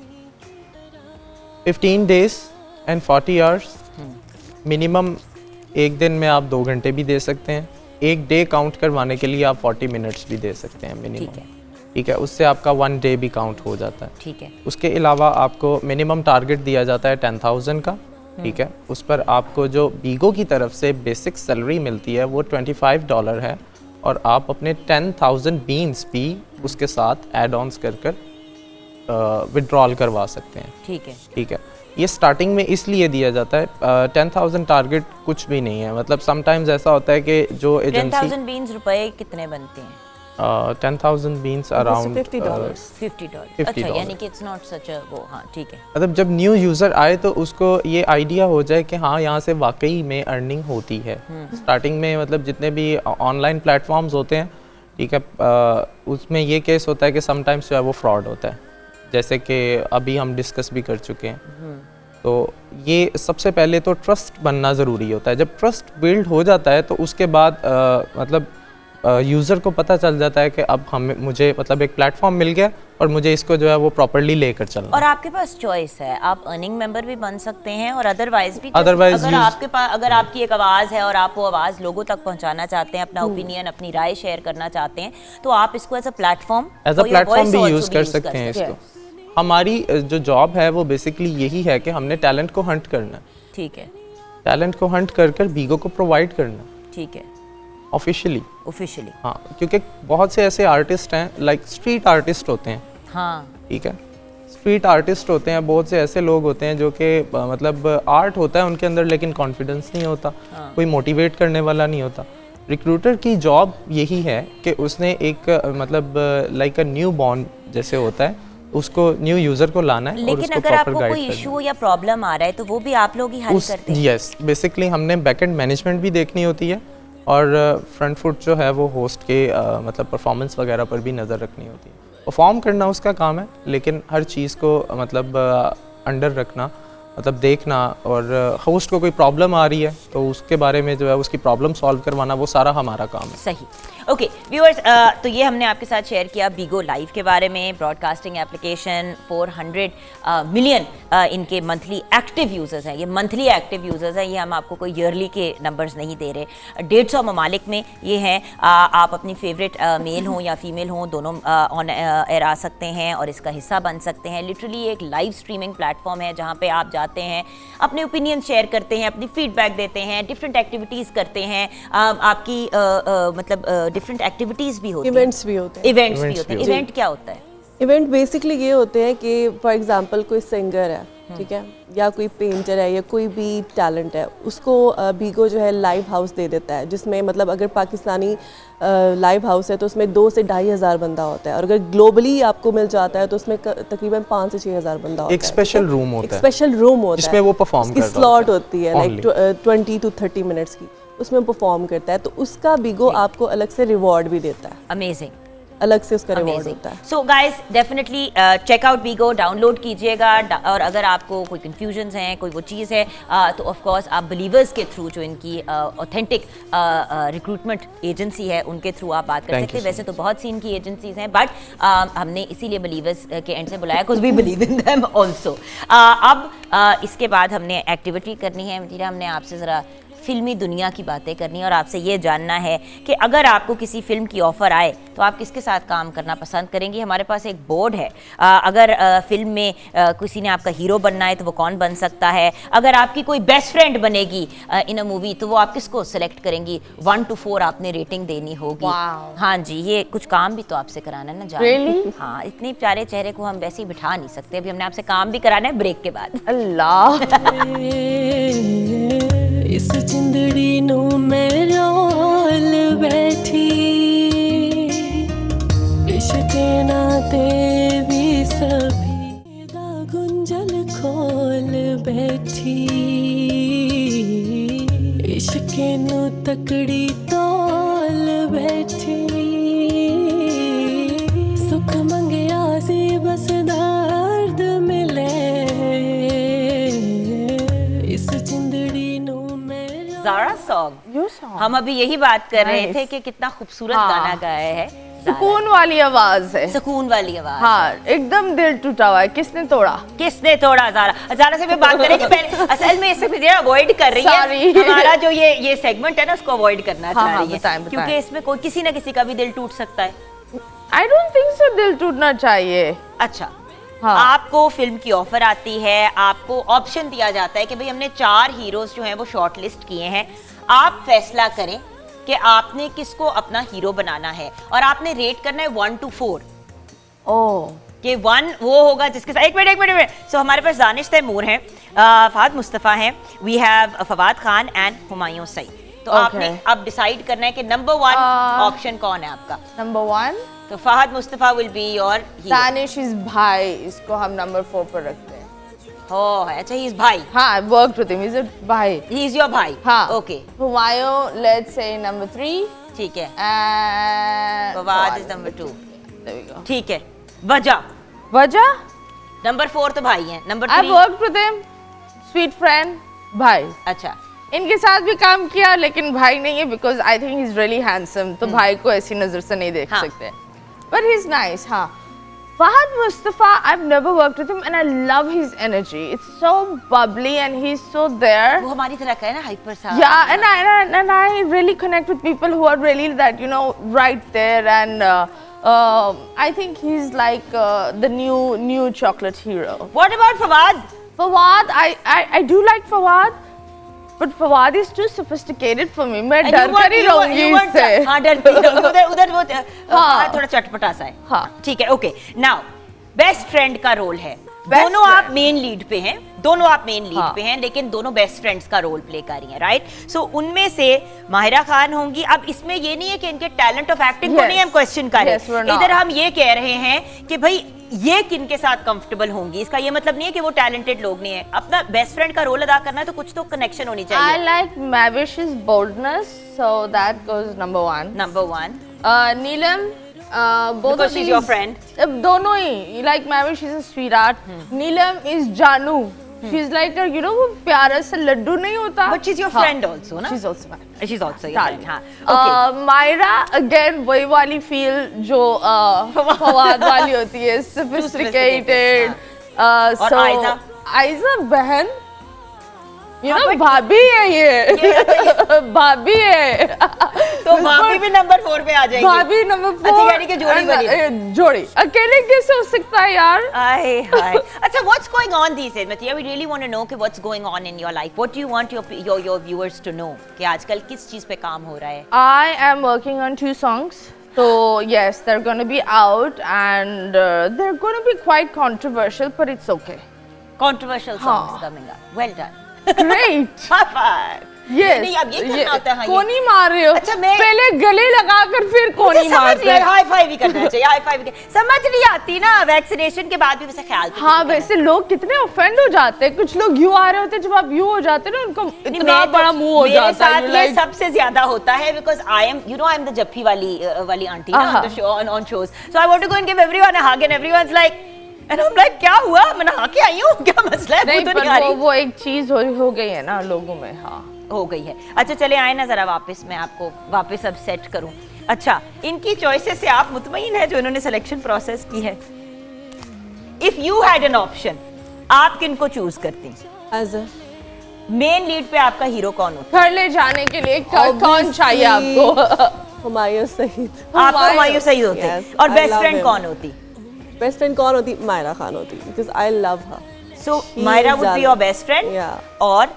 15 days and 40 hours मिनिमम। एक दिन में आप 2 घंटे भी दे सकते हैं, एक डे काउंट करवाने के लिए आप 40 मिनट्स भी दे सकते हैं मिनिमम। ठीक है, उससे आपका 1 डे भी काउंट हो जाता है। ठीक है, उसके अलावा आपको मिनिमम टारगेट दिया जाता है 10,000 का। ठीक है, उस पर आपको जो बीगो की तरफ से बेसिक सैलरी मिलती है वो $25 है, और आप अपने 10,000 बीन्स भी उसके साथ एड ऑन्स कर विड्रॉल करवा सकते हैं। ठीक है, ठीक है, ये स्टार्टिंग में इसलिए दिया जाता है। 10,000 टारगेट कुछ भी नहीं है, मतलब समटाइम्स ऐसा होता है कि जो एजेंसी 10,000 बीन्स रुपए कितने बनते हैं? 10,000 बीन्स अराउंड $50। अच्छा, यानी कि इट्स नॉट सच अ वो। हाँ, ठीक है। मतलब जब न्यू यूज़र आए तो उसको ये आइडिया हो जाए कि हाँ यहाँ से वाकई में अर्निंग होती है। स्टार्टिंग में मतलब जितने भी ऑनलाइन प्लेटफॉर्म्स होते हैं, ठीक है, उसमें ये केस होता है कि समटाइम्स जो है वो फ्रॉड होता है, जैसे कि अभी हम डिस्कस भी कर चुके हैं। तो ये सबसे पहले तो ट्रस्ट बनना ज़रूरी होता है। जब ट्रस्ट बिल्ड हो जाता है तो उसके बाद मतलब यूज़र को पता चल जाता है कि अब मुझे मतलब एक प्लेटफॉर्म मिल गया और मुझे इसको जो है वो प्रॉपर्ली लेकर चलना। और आपके पास चॉइस है, आप अर्निंग मेंबर भी बन सकते हैं और अदरवाइज भी। अदरवाइज अगर आपके पास, अगर आपकी एक आवाज़ है और आप वो आवाज़ लोगों तक पहुंचाना चाहते हैं, अपना ओपिनियन, अपनी राय शेयर करना चाहते हैं, तो आप इसको एज अ प्लेटफॉर्म भी यूज़ कर सकते हैं इसको। हमारी जो जॉब है वो बेसिकली यही है कि हमने टैलेंट को हंट करना। ठीक है, टैलेंट को हंट कर बीगो को प्रोवाइड करना। ठीक है, ऑफिशियली। हाँ, क्योंकि बहुत से ऐसे आर्टिस्ट हैं, लाइक स्ट्रीट आर्टिस्ट होते हैं। हाँ, ठीक है, स्ट्रीट आर्टिस्ट होते हैं, बहुत से ऐसे लोग होते हैं जो कि मतलब आर्ट होता है उनके अंदर लेकिन कॉन्फिडेंस नहीं होता। कोई मोटिवेट करने वाला नहीं होता। रिक्रूटर की जॉब यही है कि उसने एक मतलब लाइक अ न्यू बॉर्न जैसे होता है, उसको न्यू यूजर को लाना है। लेकिन और अगर आपको कोई इशू या प्रॉब्लम आ रहा है तो वो भी आप लोग ही हल करते हैं? यस, बेसिकली हमने बैकएंड मैनेजमेंट भी देखनी होती है और फ्रंट फुट जो है वो होस्ट के मतलब परफॉर्मेंस वगैरह पर भी नज़र रखनी होती है। परफॉर्म करना उसका काम है, लेकिन हर चीज़ को मतलब अंडर रखना, मतलब देखना, और होस्ट को कोई प्रॉब्लम आ रही है तो उसके बारे में जो है उसकी प्रॉब्लम सॉल्व करवाना, वो सारा हमारा काम है। सही। ओके व्यूअर्स, तो ये हमने आपके साथ शेयर किया बीगो लाइव के बारे में। ब्रॉडकास्टिंग एप्लीकेशन, 400 मिलियन इनके मंथली एक्टिव यूज़र्स हैं। ये मंथली एक्टिव यूज़र्स हैं, ये हम आपको कोई ईयरली के नंबर्स नहीं दे रहे। 150 ममालिक में ये हैं। आप अपनी फेवरेट मेल हों या फीमेल हों, दोनों ऑन एयर आ सकते हैं और इसका हिस्सा बन सकते हैं। लिटरली एक लाइव स्ट्रीमिंग प्लेटफॉर्म है जहाँ पे आप जाते हैं, अपने ओपिनियन शेयर करते हैं, अपनी फीडबैक देते हैं, डिफरेंट एक्टिविटीज़ करते हैं। आपकी मतलब डिफरेंट एक्टिविटीज़ भी होती हैं, इवेंट्स भी होते हैं। इवेंट क्या होता है? इवेंट बेसिकली ये होते हैं कि फॉर एग्जांपल कोई सिंगर है, ठीक है, या कोई पेंटर है, या कोई भी टैलेंट है, उसको बीगो जो है लाइव हाउस दे देता है, जिसमें मतलब अगर पाकिस्तानी लाइव हाउस है तो उसमें 2 से 2,500 बंदा होता है, और अगर ग्लोबली आपको मिल जाता है तो उसमें तकरीबन 5 से 6,000 बंदा होता है। एक स्पेशल रूम होता है, स्पेशल रूम होता है जिसमें वो परफॉर्म करता है। स्लॉट होती है लाइक 20 to 30 मिनट्स की, उसमें परफॉर्म करता है, तो उसका बीगो आपको अलग से रिवॉर्ड भी देता है। अमेजिंग, अलग से उसका रिवॉर्ड होता है। So guys definitely check out Bigo, download कीजिएगा। और अगर आपको कोई कंफ्यूजन्स हैं, कोई वो चीज़ है, तो ऑफ कोर्स आप बिलीवर्स के थ्रू, जो इनकी ऑथेंटिक रिक्रूटमेंट एजेंसी है, उनके थ्रू आप बात कर सकते हैं। वैसे तो बहुत सी इनकी एजेंसीज हैं, बट हमने इसीलिए बिलीवर्स के एंड से बुलाया because we believe in them also. अब इसके बाद हमने एक्टिविटी करनी है। मदीरा, हमने आपसे ज़रा फिल्मी दुनिया की बातें करनी है और आपसे ये जानना है कि अगर आपको किसी फिल्म की ऑफ़र आए तो आप किसके साथ काम करना पसंद करेंगी। हमारे पास एक बोर्ड है। अगर फिल्म में किसी ने आपका हीरो बनना है तो वो कौन बन सकता है। अगर आपकी कोई बेस्ट फ्रेंड बनेगी इन अ मूवी तो वो आप किसको सेलेक्ट करेंगी। 1 to 4 आपने रेटिंग देनी होगी। हाँ जी, ये कुछ काम भी तो आपसे कराना है ना जान। Really? हाँ, इतने प्यारे चेहरे को हम वैसे ही बिठा नहीं सकते। अभी हमने आपसे काम भी कराना है ब्रेक के बाद। अल्लाह इस जिंदड़ी नू मैं रोल बैठी, इश्के नाते भी सभी दा गुंजल खोल बैठी, इश्के नू तकड़ी तोल बैठी, सुख मंगया सी बस हम अभी यही बात कर रहे थे कि कितना खूबसूरत गाना गाया है। सुकून वाली आवाज है, सुकून वाली आवाज। हाँ, एकदम दिल टूटा हुआ है। किसने तोड़ा? किसने तोड़ा? ज़ारा से मैं बात करेंगे पहले। असल में इससे फिर अवॉइड कर रही है, हमारा जो ये सेगमेंट है ना उसको अवॉइड करना चाह रही है, क्योंकि इसमें कोई किसी ना किसी का भी दिल टूट सकता है। आई डोंट थिंक सो दिल टूटना चाहिए। अच्छा, आपको फिल्म की ऑफर आती है, आपको ऑप्शन दिया जाता है कि भाई हमने 4 हीरोज जो हैं वो शॉर्ट लिस्ट किए हैं, आप फैसला करें कि आपने किसको अपना हीरो बनाना है और आपने रेट करना है 1 to 4। ओह, कि 1 वो होगा जिसके साथ एक मिनट सो हमारे पास दानिश तैमूर हैं, फहद मुस्तफ़ा हैं, we have Fawad Khan and Humayun Saeed. तो आपने अब डिसाइड करना है कि नंबर 1 ऑप्शन कौन है आपका। नंबर 1 तो Fahad Mustafa will be your hero. Danish is भाई, इसको हम नंबर 4 पर रखते हैं। Oh, अच्छा, he is भाई। हाँ, I worked with him. He's a भाई। He is your भाई। हाँ। Okay। Humayun, let's say number 3। ठीक है। And Fawad is number 2। There we go। ठीक है। वजह नंबर 4 तो भाई हैं, number 3 I worked with him, sweet friend, भाई। अच्छा, इनके साथ भी काम किया लेकिन भाई नहीं है because I think he's really handsome, तो भाई को ऐसी नजर से नहीं देख सकते। But he's nice, हाँ। Fahad Mustafa, I've never worked with him and I love his energy. It's so bubbly and he's so there. वो हमारी तरह का है ना, हाइपर सा। Yeah, and I really connect with people who are really that, you know, right there, and I think he's like the new chocolate hero. What about Fawad? Fawad, I do like Fawad, but Fawad is too sophisticated for me. मैं डर कर ही रहूँगी इससे। हाँ, डरती है। उधर वो थोड़ा चटपटा सा है। हाँ, ठीक है, ओके। नाउ बेस्ट फ्रेंड का रोल है, दोनों आप मेन लीड पे हैं, लेकिन दोनों बेस्ट फ्रेंड्स का रोल प्ले कर रही हैं, राइट? सो उनमें से माहिरा खान होंगी। अब इसमें ये नहीं है कि इनके टैलेंट ऑफ एक्टिंग को नहीं हम क्वेश्चन कर रहे हैं, इधर हम ये कह रहे हैं कि भाई ये किन के साथ कंफर्टेबल होंगी। इसका ये मतलब नहीं है कि वो टैलेंटेड लोग नहीं है, अपना बेस्ट फ्रेंड का रोल अदा करना है तो कुछ तो कनेक्शन होनी चाहिए। I like Mavish's boldness, so that goes number 1. Number 1 Neelam, both because of she's these, your friend. दोनों ही, like Mavish is a sweetheart, Neelam is Janu. She's like a, you know, वो प्यारा सा लड्डू नहीं होता। But she's your friend also, ना? She's also my friend. She's also your friend, हाँ। Okay. Myra again वही वाली feel जो फवाद वाली होती है, sophisticated. और so आयजा बहन, you know, भाभी है ये। भाभी है। तो भाभी भी नंबर 4 पे आ जाएगी। भाभी नंबर 4। अच्छा, यानी कि जोड़ी बनी। जोड़ी अकेले कैसे हो सकता है यार? हाय हाय। अच्छा, what's going on these days? Matiya, we really want to know कि what's going on in your life. What do you want your viewers to know? कि आजकल किस चीज पे काम हो रहा है? I am working on 2 songs. So yes, they're going to be out and they're going to be quite controversial, but it's okay. Controversial songs coming up. Well done. Great. High five. Yes. नहीं, अब ये करना होता है। कोनी मार रहे हो। अच्छा, मैं पहले गले लगाकर फिर कोनी मारते हैं। हाई फाइव भी करना चाहिए, हाई फाइव। समझ नहीं आती ना, वैक्सीनेशन के बाद भी वैसे ख्याल। हाँ, वैसे लोग कितने ऑफेंड हो जाते हैं। कुछ लोग यूं आ रहे होते हैं, जब आप यूं हो जाते हैं ना, उनको इतना बड़ा मुंह हो जाता है। मेरे साथ ये सबसे ज्यादा होता है because I am the जप्पी वाली आंटी ना on shows. So I want to go and give everyone a hug and everyone's like, and I'm like, क्या हुआ? मैं नहा के आई हूँ, क्या मसला है? नहीं, पर वो एक चीज हो गई है ना लोगों में। हाँ, हो गई है। अच्छा, चले आए ना जरा वापस, मैं आपको वापस अब सेट करूं। अच्छा, इनकी चॉइसेस से आप मुतमईन है जो इन्होंने सिलेक्शन प्रोसेस की है? If you had an option, आप किन को चूज करती? एज अ मेन लीड पे आपका हीरो कौन होता? घर ले जाने के लिए कौन चाहिए आपको? हुमायूं सईद। आपको हुमायूं सईद होते। Yes, और I best love friend him. कौन होती? बेस्ट फ्रेंड कौन होती? मायरा खान होती, because I love her. So Mahira would be your best friend. और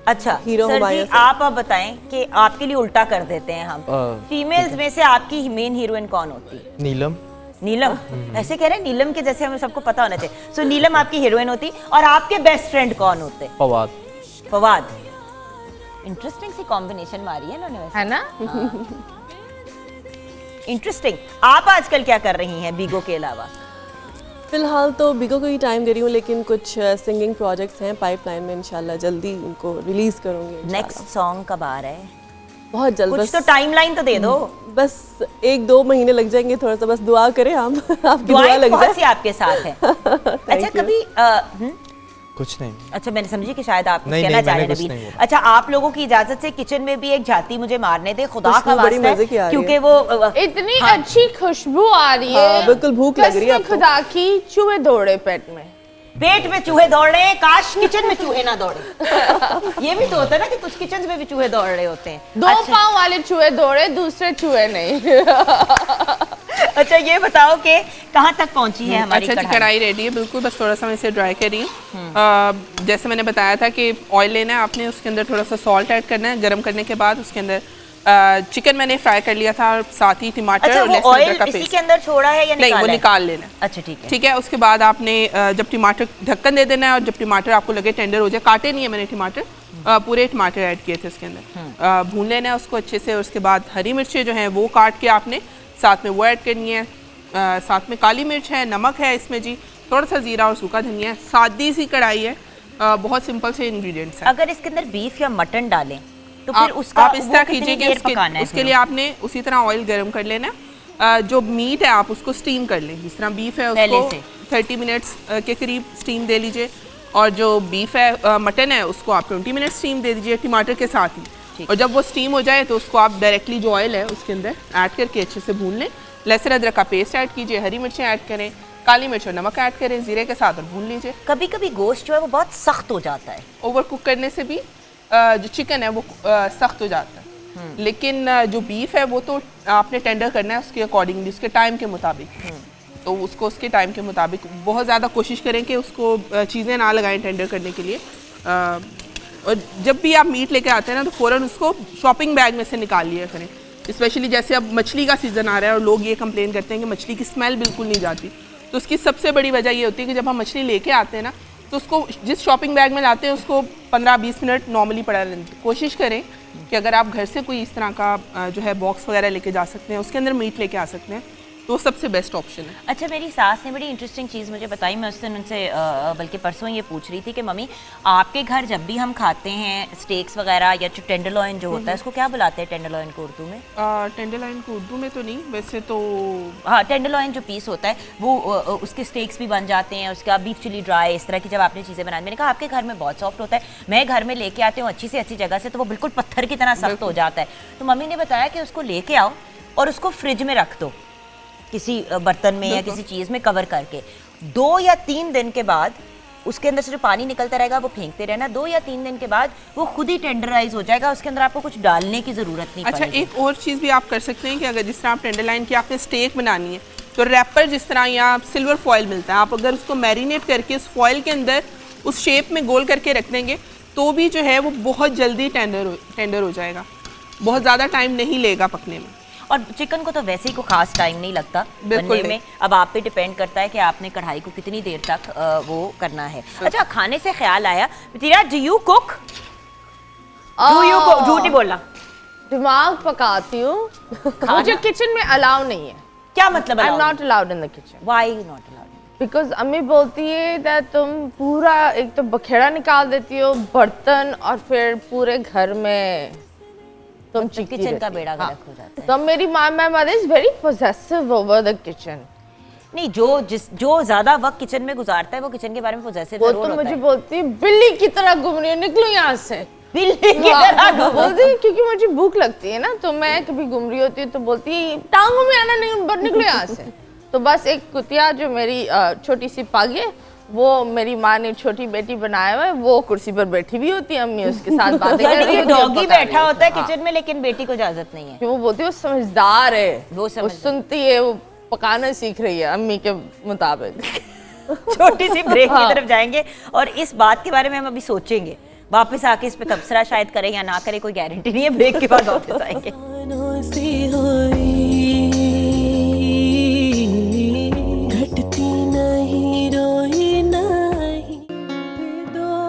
अच्छा, हीरो सर हुमायूं जी, आप अब बताएं कि आपके लिए उल्टा कर देते हैं हम। फीमेल्स में से आपकी मेन हीरोइन कौन होती? नीलम। नीलम? ऐसे कह रहे हैं नीलम के जैसे हमें सबको पता होना चाहिए। सो नीलम आपकी हीरोइन होती और आपके बेस्ट फ्रेंड कौन होते? फवाद। इंटरेस्टिंग सी कॉम्बिनेशन मारी है इन्होंने, है ना? इंटरेस्टिंग। आप आजकल क्या कर रही हैं बीगो के अलावा? फिलहाल तो बिगो को ही टाइम दे रही हूँ, लेकिन कुछ सिंगिंग प्रोजेक्ट्स हैं पाइपलाइन में, इंशाल्लाह जल्दी उनको रिलीज करूँगी। नेक्स्ट सॉन्ग कब आ रहा है? बहुत जल्द। कुछ तो टाइमलाइन तो दे दो। बस 1-2 महीने लग जाएंगे, थोड़ा सा बस दुआ करें हम। आपकी दुआ लग जाए। आपके साथ है। अच्छा, कभी कुछ नहीं। अच्छा, मैंने समझी कि शायद आप कुछ नहीं, कहना नहीं, चाह रहे मैंने हैं कुछ नबील। नहीं बोला। अच्छा, आप लोगों की इजाजत से किचन में भी एक झाती मुझे मारने दे, खुदा का खुशबू बड़ी वास्ता मजे की आ है, रही क्योंकि है। वो इतनी अच्छी खुशबू आ रही है। हाँ, बिल्कुल भूख लग रही है कसम अब तो। खुदा की, चूहे दौड़े पेट में। पेट में चूहे दौड़ रहे हैं, काश किचन में चूहे ना दौड़े। ये भी तो होता है ना कि कुछ किचन में भी चूहे दौड़ रहे होते हैं। 2 पाँव वाले चूहे दौड़े, दूसरे चूहे नहीं। अच्छा, ये बताओ कि कहाँ तक पहुंची है हमारी अच्छा जी, कढ़ाई रेडी है बिल्कुल, बस थोड़ा सा मैं इसे ड्राई कर रही हूँ। जैसे मैंने बताया था कि ऑयल लेना है आपने, उसके अंदर थोड़ा सा सॉल्ट ऐड करना है, गर्म करने के बाद उसके अंदर चिकन मैंने फ्राई कर लिया था और साथ ही टमाटर अच्छा, और वो लहसुन ऑयल अदरक का इसी पेस्ट। के अंदर छोड़ा है या नहीं, वो निकाला है? निकाल लेना है। अच्छा, ठीक है। ठीक है, उसके बाद आपने जब टमाटर ढक्कन दे देना है और जब टमाटर आपको लगे टेंडर हो जाए, काटे नहीं है मैंने टमाटर, पूरे टमाटर ऐड किए थे उसके अंदर, भून लेना है उसको अच्छे से। और उसके बाद हरी मिर्चें जो हैं वो काट के आपने साथ में वो ऐड करनी है, साथ में काली मिर्च है, नमक है इसमें जी, थोड़ा सा जीरा और सूखा धनिया है। सादी सी कढ़ाई है, बहुत सिंपल से इंग्रेडिएंट्स हैं। अगर इसके अंदर बीफ या मटन डालें तो फिर उसका आप इस तरह वो कितनी कीजिए कि देर पकाना है? उसके लिए आपने उसी तरह ऑयल गर्म कर लेना है। जो मीट है आप उसको स्टीम कर लें, जिस तरह बीफ है पहले उसको से 30 मिनट्स के करीब स्टीम दे लीजिए, और जो बीफ है मटन है उसको आप 20 मिनट स्टीम दे दीजिए टमाटर के साथ ही। और जब वो स्टीम हो जाए तो उसको आप डायरेक्टली जो ऑयल है उसके अंदर ऐड करके अच्छे से भून लें। लहसुन अदरक का पेस्ट ऐड कीजिए, हरी मिर्चें ऐड करें, काली मिर्च और नमक ऐड करें जीरे के साथ और भून लीजिए। कभी कभी गोश्त जो है वो बहुत सख्त हो जाता है। ओवर कुक करने से भी जो चिकन है वो सख्त हो जाता है, लेकिन जो बीफ है वो तो आपने टेंडर करना है उसके अकॉर्डिंगली, उसके टाइम के मुताबिक। तो उसको उसके टाइम के मुताबिक बहुत ज़्यादा कोशिश करें कि उसको चीज़ें ना लगाएं टेंडर करने के लिए। और जब भी आप मीट लेके आते हैं ना तो फ़ौरन उसको शॉपिंग बैग में से निकाल लिया करें। स्पेशली जैसे अब मछली का सीज़न आ रहा है और लोग ये कंप्लेन करते हैं कि मछली की स्मेल बिल्कुल नहीं जाती, तो उसकी सबसे बड़ी वजह ये होती है कि जब हम मछली लेके आते हैं ना तो उसको जिस शॉपिंग बैग में लाते हैं उसको 15-20 मिनट नॉर्मली पड़ा रहने। कोशिश करें कि अगर आप घर से कोई इस तरह का जो है बॉक्स वगैरह लेके जा सकते हैं, उसके अंदर मीट लेके आ सकते हैं, तो सबसे बेस्ट ऑप्शन है। अच्छा, मेरी सास ने बड़ी इंटरेस्टिंग चीज़ मुझे बताई। मैं उस दिन उनसे बल्कि परसों ये पूछ रही थी कि मम्मी आपके घर जब भी हम खाते हैं स्टेक्स वगैरह या जो टेंडरलॉइन जो होता है उसको क्या बुलाते हैं टेंडरलॉइन को उर्दू में? टेंडरलॉइन को उर्दू में तो नहीं, वैसे तो हाँ, टेंडरलॉइन जो पीस होता है वो उसके स्टेक्स भी बन जाते हैं, उसका बीफ चिली ड्राई, इस तरह की जब आपने चीज़ें बनाई। मैंने कहा आपके घर में बहुत सॉफ्ट होता है, मैं घर में लेके आती हूँ अच्छी से अच्छी जगह से तो वो बिल्कुल पत्थर की तरह सख्त हो जाता है। तो मम्मी ने बताया कि उसको लेके आओ और उसको फ्रिज में रख दो किसी बर्तन में या किसी चीज़ में कवर करके। 2 या 3 दिन के बाद उसके अंदर से जो पानी निकलता रहेगा वो फेंकते रहना। 2 या 3 दिन के बाद वो खुद ही टेंडराइज हो जाएगा, उसके अंदर आपको कुछ डालने की ज़रूरत नहीं अच्छा, पड़ेगी। एक और चीज़ भी आप कर सकते हैं कि अगर जिस तरह आप टेंडरलाइन की आपने स्टेक बनानी है तो रैपर जिस तरह या सिल्वर फॉयल मिलता है, आप अगर उसको मैरिनेट करके उस फॉयल के अंदर उस शेप में गोल करके रख देंगे तो भी जो है वो बहुत जल्दी टेंडर हो जाएगा, बहुत ज़्यादा टाइम नहीं लेगा पकने में। और चिकन को तो वैसे ही को खास टाइम नहीं लगता बनने में। अब आप पे डिपेंड करता है कि आपने कढ़ाई को कितनी देर तक वो करना है। अच्छा, खाने से ख्याल आया, तीरा डू यू कुक? झूठ नहीं बोलना। दिमाग पकाती हूँ, मुझे किचन में अलाउ नहीं है। क्या मतलब? I am not allowed in the kitchen. Why not allowed? Because अम्मी बोलती है that तुम पूरा एक तो बखेड़ा निकाल देती हो, बर्तन, और फिर पूरे घर में तुम किचन का बेड़ा गर्क हो जाता है। तो मेरी my mother is very possessive over the kitchen. नहीं, जो ज्यादा वक्त किचन में गुजारता है वो किचन के बारे में पोजेसिव वो जरूर तो होता मुझे है। बोलती है बिल्ली की तरह घूम रही है, निकलो यहाँ से। बिल्ली की तरह घूम बोलती है क्योंकि मुझे भूख लगती है ना, तो मैं कभी घूम रही होती हूँ तो बोलती है टांगों में आना नहीं, निकलो यहाँ से। तो बस एक कुतिया जो मेरी छोटी सी पागी है, वो मेरी माँ ने छोटी बेटी बनाया हुआ है, वो कुर्सी पर बैठी हुई होती है, अम्मी उसके साथ बातें कर रही है। डॉगी बैठा होता है किचन में, लेकिन बेटी को इजाजत नहीं है। वो बोलती है वो समझदार है, वो सुनती है, वो पकाना सीख रही है अम्मी के मुताबिक। छोटी सी ब्रेक की तरफ जाएंगे और इस बात के बारे में हम अभी सोचेंगे, वापस आके इस पे तबसरा शायद करें या ना करें, कोई गारंटी नहीं है। ब्रेक के बाद वापस आएंगे। घटती नहीं, रोई नहीं, दोस्त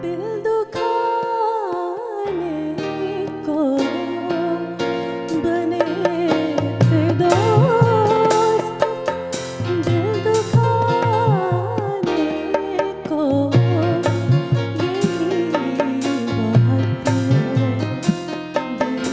दिल दुखाने को बने थे, दोस्त दिल दुखाने को, यही बात है, दिल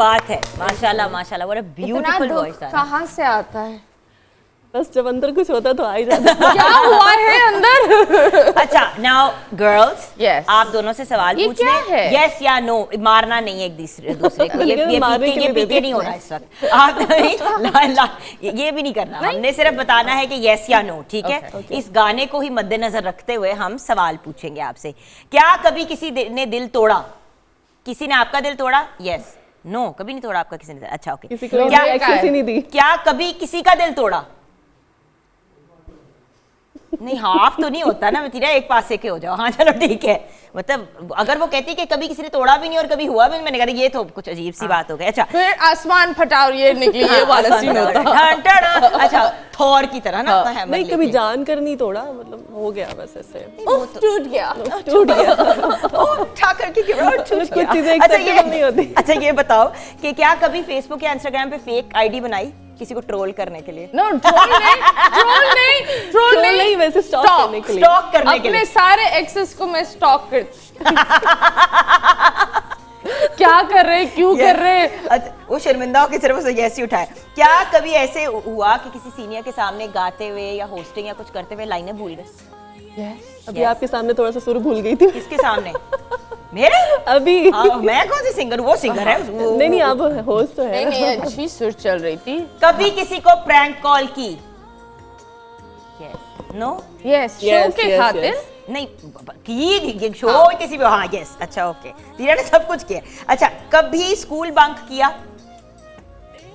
बात है, माशाल्लाह माशाल्लाह, व्हाट अ ब्यूटीफुल वॉइस। कहाँ से आता है? बस जब अंदर कुछ होता तो आ ही जाता है। क्या हुआ है अंदर? अच्छा, नाउ गर्ल्स, Yes. आप दोनों से सवाल ये पूछने, क्या है? यस या नो, मारना नहीं है एक दूसरे को। लेकिन मारने के ये लिए पीके नहीं हो रहा इस वक्त। आप ये भी नहीं करना, हमने सिर्फ बताना है कि यस या नो, ठीक है? इस गाने को ही मद्देनजर रखते हुए हम सवाल पूछेंगे आपसे। क्या कभी किसी ने दिल तोड़ा? किसी ने आपका दिल तोड़ा? यस, नो, कभी नहीं तोड़ा आपका किसी ने। अच्छा, ओके। किसी को क्या एक्सेस ही नहीं दी। क्या कभी किसी का दिल तोड़ा? नहीं, हाफ तो नहीं होता ना मतीरा, एक पासे के हो जाओ। हाँ चलो ठीक है, मतलब अगर वो कहती कि कभी किसी ने तोड़ा भी नहीं और कभी हुआ भी नहीं, मैंने कहा ये तो कुछ अजीब सी बात हो गई। अच्छा, फिर आसमान फटा और ये निकली, ये वाला सीन होता। अच्छा, थॉर की तरह ना, अपना हैमर नहीं, कभी लेके। जान कर नहीं तोड़ा, मतलब हो गया बस ऐसे। उफ, टूट गया। टूट गया। ओह, ठाकर की गिरोह टूट कुछ गया। चीजें अच्छा, acceptable नहीं होती। अच्छा ये बताओ कि क्या कभी फेसबुक या इंस्टाग्राम पे फेक आईडी बनाई किसी को ट्रोल करने के लिए? नो, ट्रोल नहीं, वैसे स्टॉक करने के लिए। स्टॉक करने के अपने लिए। सारे एक्सेस को मैं स्टॉक कर क्या कर रहे, क्यों कर रहे? अच्छा, वो शर्मिंदा होकर सिर्फ उसे ऐसे उठाए। क्या कभी ऐसे हुआ कि किसी सीनियर के सामने गाते हुए या होस्टिंग या कुछ करते हुए लाइनें भूल गए? अभी आपके सामने थोड़ा सा सुर भूल गई थी। किसके सामने? मेरे? अभी हाँ, मैं कौन सी सिंगर? वो सिंगर है। नहीं, आप होस्ट तो है। नहीं, अच्छी सुर चल रही थी। कभी किसी को प्रैंक कॉल की? नो? यस, शो Yes, के yes, खातिर। yes. नहीं की शो किसी भी। हाँ यस, अच्छा ओके, तीरा ने सब कुछ किया। अच्छा, कभी स्कूल बंक किया?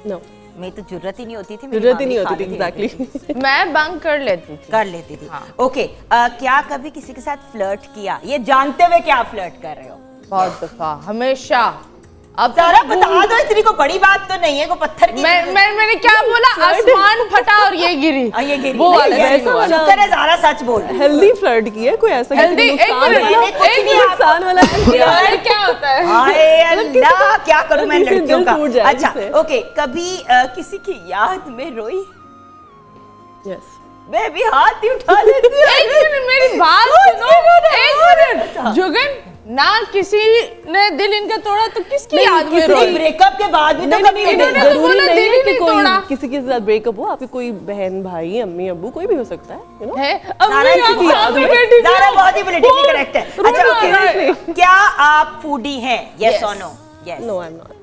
नो, मैं तो जरूरत ही नहीं होती थी, मेरी जरूरत ही मामी नहीं खा होती थी। लेती एग्जैक्टली। मैं बंक कर लेती थी। कर लेती थी। ओके, क्या कभी किसी के साथ फ्लर्ट किया? ये जानते हुए कि आप फ्लर्ट कर रहे हो? बहुत दफा, हमेशा। अब सारा बता दो, इतनी को बड़ी बात तो नहीं है, को पत्थर की। मैंने क्या बोला? आसमान फटा और ये गिरी। ये गिरी। वो वाला नहीं, scene हुआ। शुक्र है ज़ारा सच बोल रही है। हेल्दी फ्लर्ट की है, कोई ऐसा किसी Healthy, को एक नुकसान मिनट, वाला- कुछ नहीं, नुकसान वाला नहीं किया। यार क्या होता है? हाय अल्लाह, क्या करूं मैं किसी लड़कियों दिल का। टूट जाए अच्छा जिससे। ओके, कभी किसी की याद में रोई? Yes. मैं भी हाथ ही उठा लेती हूँ। एक मिनट, मेरी बात सुनो। एक मिनट, जुगन, ना किसी ने दिल इनका तोड़ा तो किसकी याद में किसी रोई? ब्रेकअप के बाद भी तो नहीं, कभी नहीं, इन्होंने तो जरूरी बोला नहीं दिल है ही कि नहीं कोई तोड़ा। किसी के साथ ब्रेकअप हो, आपके कोई बहन भाई अम्मी अब्बू कोई भी हो सकता है, you know? है ज़ारा अम्मी, आप की याद सामने में- बैठी थी। ज़ारा बहुत ही पॉलिटिकली करेक्ट है। अच्छा रोना आ रहा है। ओके, क्या आप फूडी हैं? Yes Yes. और no? Yes. No, I'm not.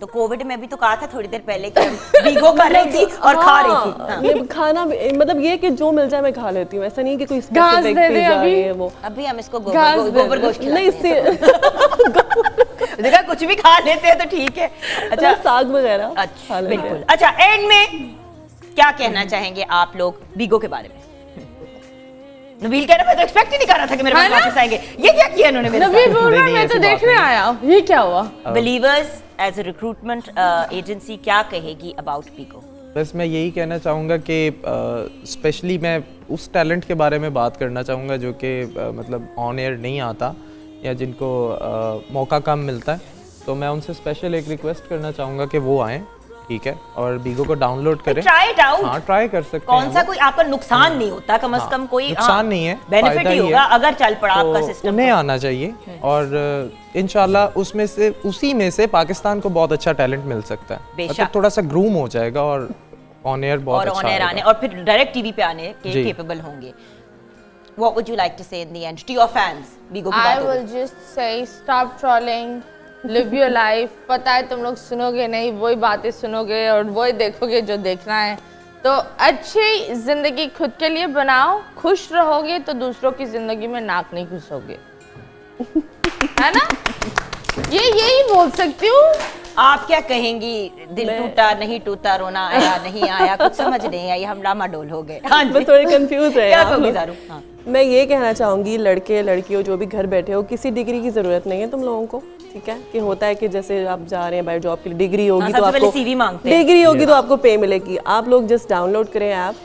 तो कोविड में भी तो कहा था थोड़ी देर पहले कि हम बीगो कर रही थी और खा रही थी। हाँ। ये खाना मतलब ये कि जो मिल जाए मैं खा लेती हूँ, ऐसा नहीं कि कोई घास स्पेसिफिक दे दे पिज़्ज़ा अभी। है वो। अभी हम इसको घास दे गोबर दो। गोश्त नहीं, खिलाते हैं। देखा, कुछ भी खा लेते हैं तो ठीक है। अच्छा, अच्छा साग वगैरह खा अच्छा, लेते बिल्कुल। हैं। अच्छा, एंड में क्या कहना चाहेंगे आप लोग बीगो के बारे में? नबील कह रहा, मैं तो एक्सपेक्ट ही नहीं कर रहा था कि मेरे पास है ना? वापस आएंगे। ये क्या किया इन्होंने मेरे नबी साथ? बोल रहा नहीं, मैं तो ऐसी बात देखने नहीं। आया हूँ। ये क्या हुआ? Believers as a recruitment agency क्या कहेगी अबाउट बीगो? बस मैं यही कहना चाहूँगा कि स्पेशली मैं उस टैलेंट के बारे में बात करना चाहूँगा जो कि मतलब ऑन एयर नहीं आता या जिनको मौका कम मिलता है, तो मैं उनसे स्पेशल एक रिक्वेस्ट करना चाहूँगा कि वो आएँ, ठीक है, और बीगो को डाउनलोड करें। Try it out. हाँ, ट्राई कर सकते हैं। कौन सा वो। कोई आपका नुकसान नहीं होता, कम से कम कोई नुकसान नहीं है, बेनिफिट फायदा ही ही होगा है। अगर चल पड़ा आपका तो सिस्टम। उन्हें आना चाहिए और इंशाल्लाह उसमें से उसी में से पाकिस्तान को बहुत अच्छा टैलेंट मिल सकता है। बेशक। मतलब थोड़ा सा ग्रूम हो जाएगा और ऑन एयर बहुत और अच्छा ऑन एयर आने आएगा। और फिर डायरेक्ट टीवी पे आने के जी। केपेबल होंगे। What would you like to say in the end to your fans? बीगो की I बात हो will गई। just say stop trolling, live your life। पता है तुम लोग सुनोगे नहीं, वही बातें सुनोगे और वही देखोगे जो देखना है। तो अच्छी जिंदगी खुद के लिए बनाओ, खुश रहोगे तो दूसरों की जिंदगी में नाक नहीं घुसोगे। है ना? ये यही बोल सकती हूँ। आप क्या कहेंगी? दिल टूटा नहीं टूटा, रोना आया नहीं आया, कुछ समझ नहीं आई, हम डामाडोल हो गए। हाँ जी, बस थोड़े कंफ्यूज है क्या आप कहोगे लोग। ज़ारू? हाँ। मैं ये कहना चाहूँगी, लड़के लड़कियों जो भी घर बैठे हो, किसी डिग्री की ज़रूरत नहीं है तुम लोगों को, ठीक है? कि होता है कि जैसे आप जा रहे हैं बाहर जॉब के लिए, डिग्री होगी तो सबसे पहले आपको CV मांगते हैं। डिग्री होगी तो आपको पे मिलेगी। आप लोग जस्ट डाउनलोड करें ऐप,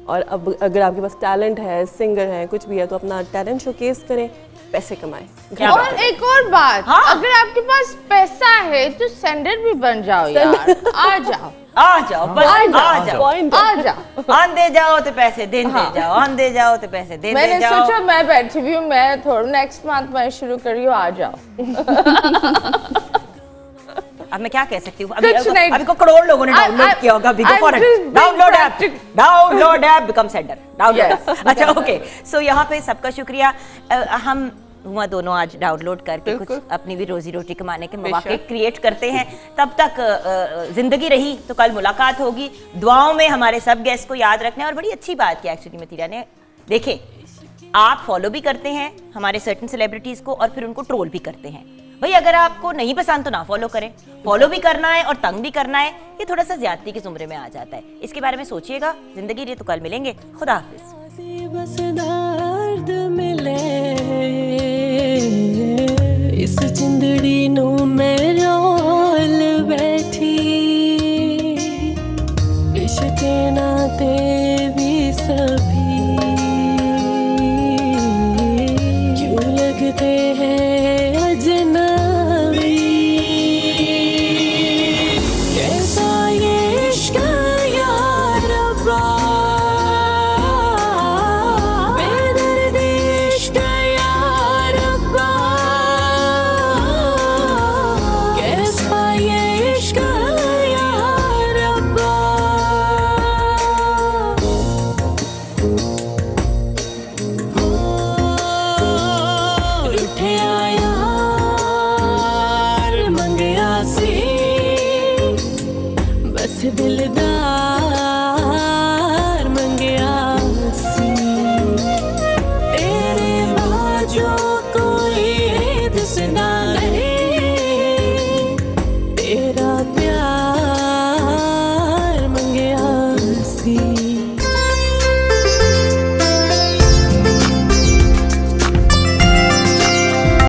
और अब अगर आपके पास टैलेंट है, सिंगर है, कुछ भी है, तो अपना टैलेंट शोकेस करें, पैसे कमाएं। क्या और एक और बात, हाँ। अगर आपके पास पैसा है तो सेंडर भी बन जाओ यार। आ जाओ, आ जाओ, बस आ जाओ। पॉइंट आ जाओ। आंदे जाओ तो पैसे देते जाओ, आंदे जाओ तो पैसे देते मैंने जाओ। सोचा मैं बैठी हुई हूँ, मैं थोड़ा नेक्स्ट मंथ मैं शुरू कर रही हूँ, आ जाओ। अब मैं क्या कह सकती हूँ, अभी कुछ नहीं। अभी को करोड़ लोगों ने डाउनलोड किया होगा बिगो I'm for just being download app, practical. Download app, become sender, download. Yes. अच्छा ओके, सो यहाँ पे सबका शुक्रिया। हम हुआ दोनों आज डाउनलोड करके कुछ बिल्कुल। अपनी भी रोजी रोटी कमाने के मौके बेशक। क्रिएट करते हैं। तब तक जिंदगी रही तो कल मुलाकात होगी। दुआओं में हमारे सब गेस्ट को याद रखना है। और बड़ी अच्छी बात की एक्चुअली मतीरा ने, देखें आप फॉलो भी करते हैं हमारे सर्टन सेलिब्रिटीज को और फिर उनको ट्रोल भी करते हैं। भाई अगर आपको नहीं पसंद तो ना फॉलो करें, फॉलो भी करना है और तंग भी करना है, ये थोड़ा सा ज्यादती के जुमरे में आ जाता है। इसके बारे में सोचिएगा। जिंदगी रही तो कल मिलेंगे। खुदा हाफिज। बस दर्द मिले इस जिंदड़ी नू मैं रोल बैठी, रिश्ते नाते भी सभी क्यों लगते हैं अजनबी। कैसा ये इश्क या रब्बा, बेदर्दी इश्क या रब्बा, कैसा ये इश्क या रब्बा।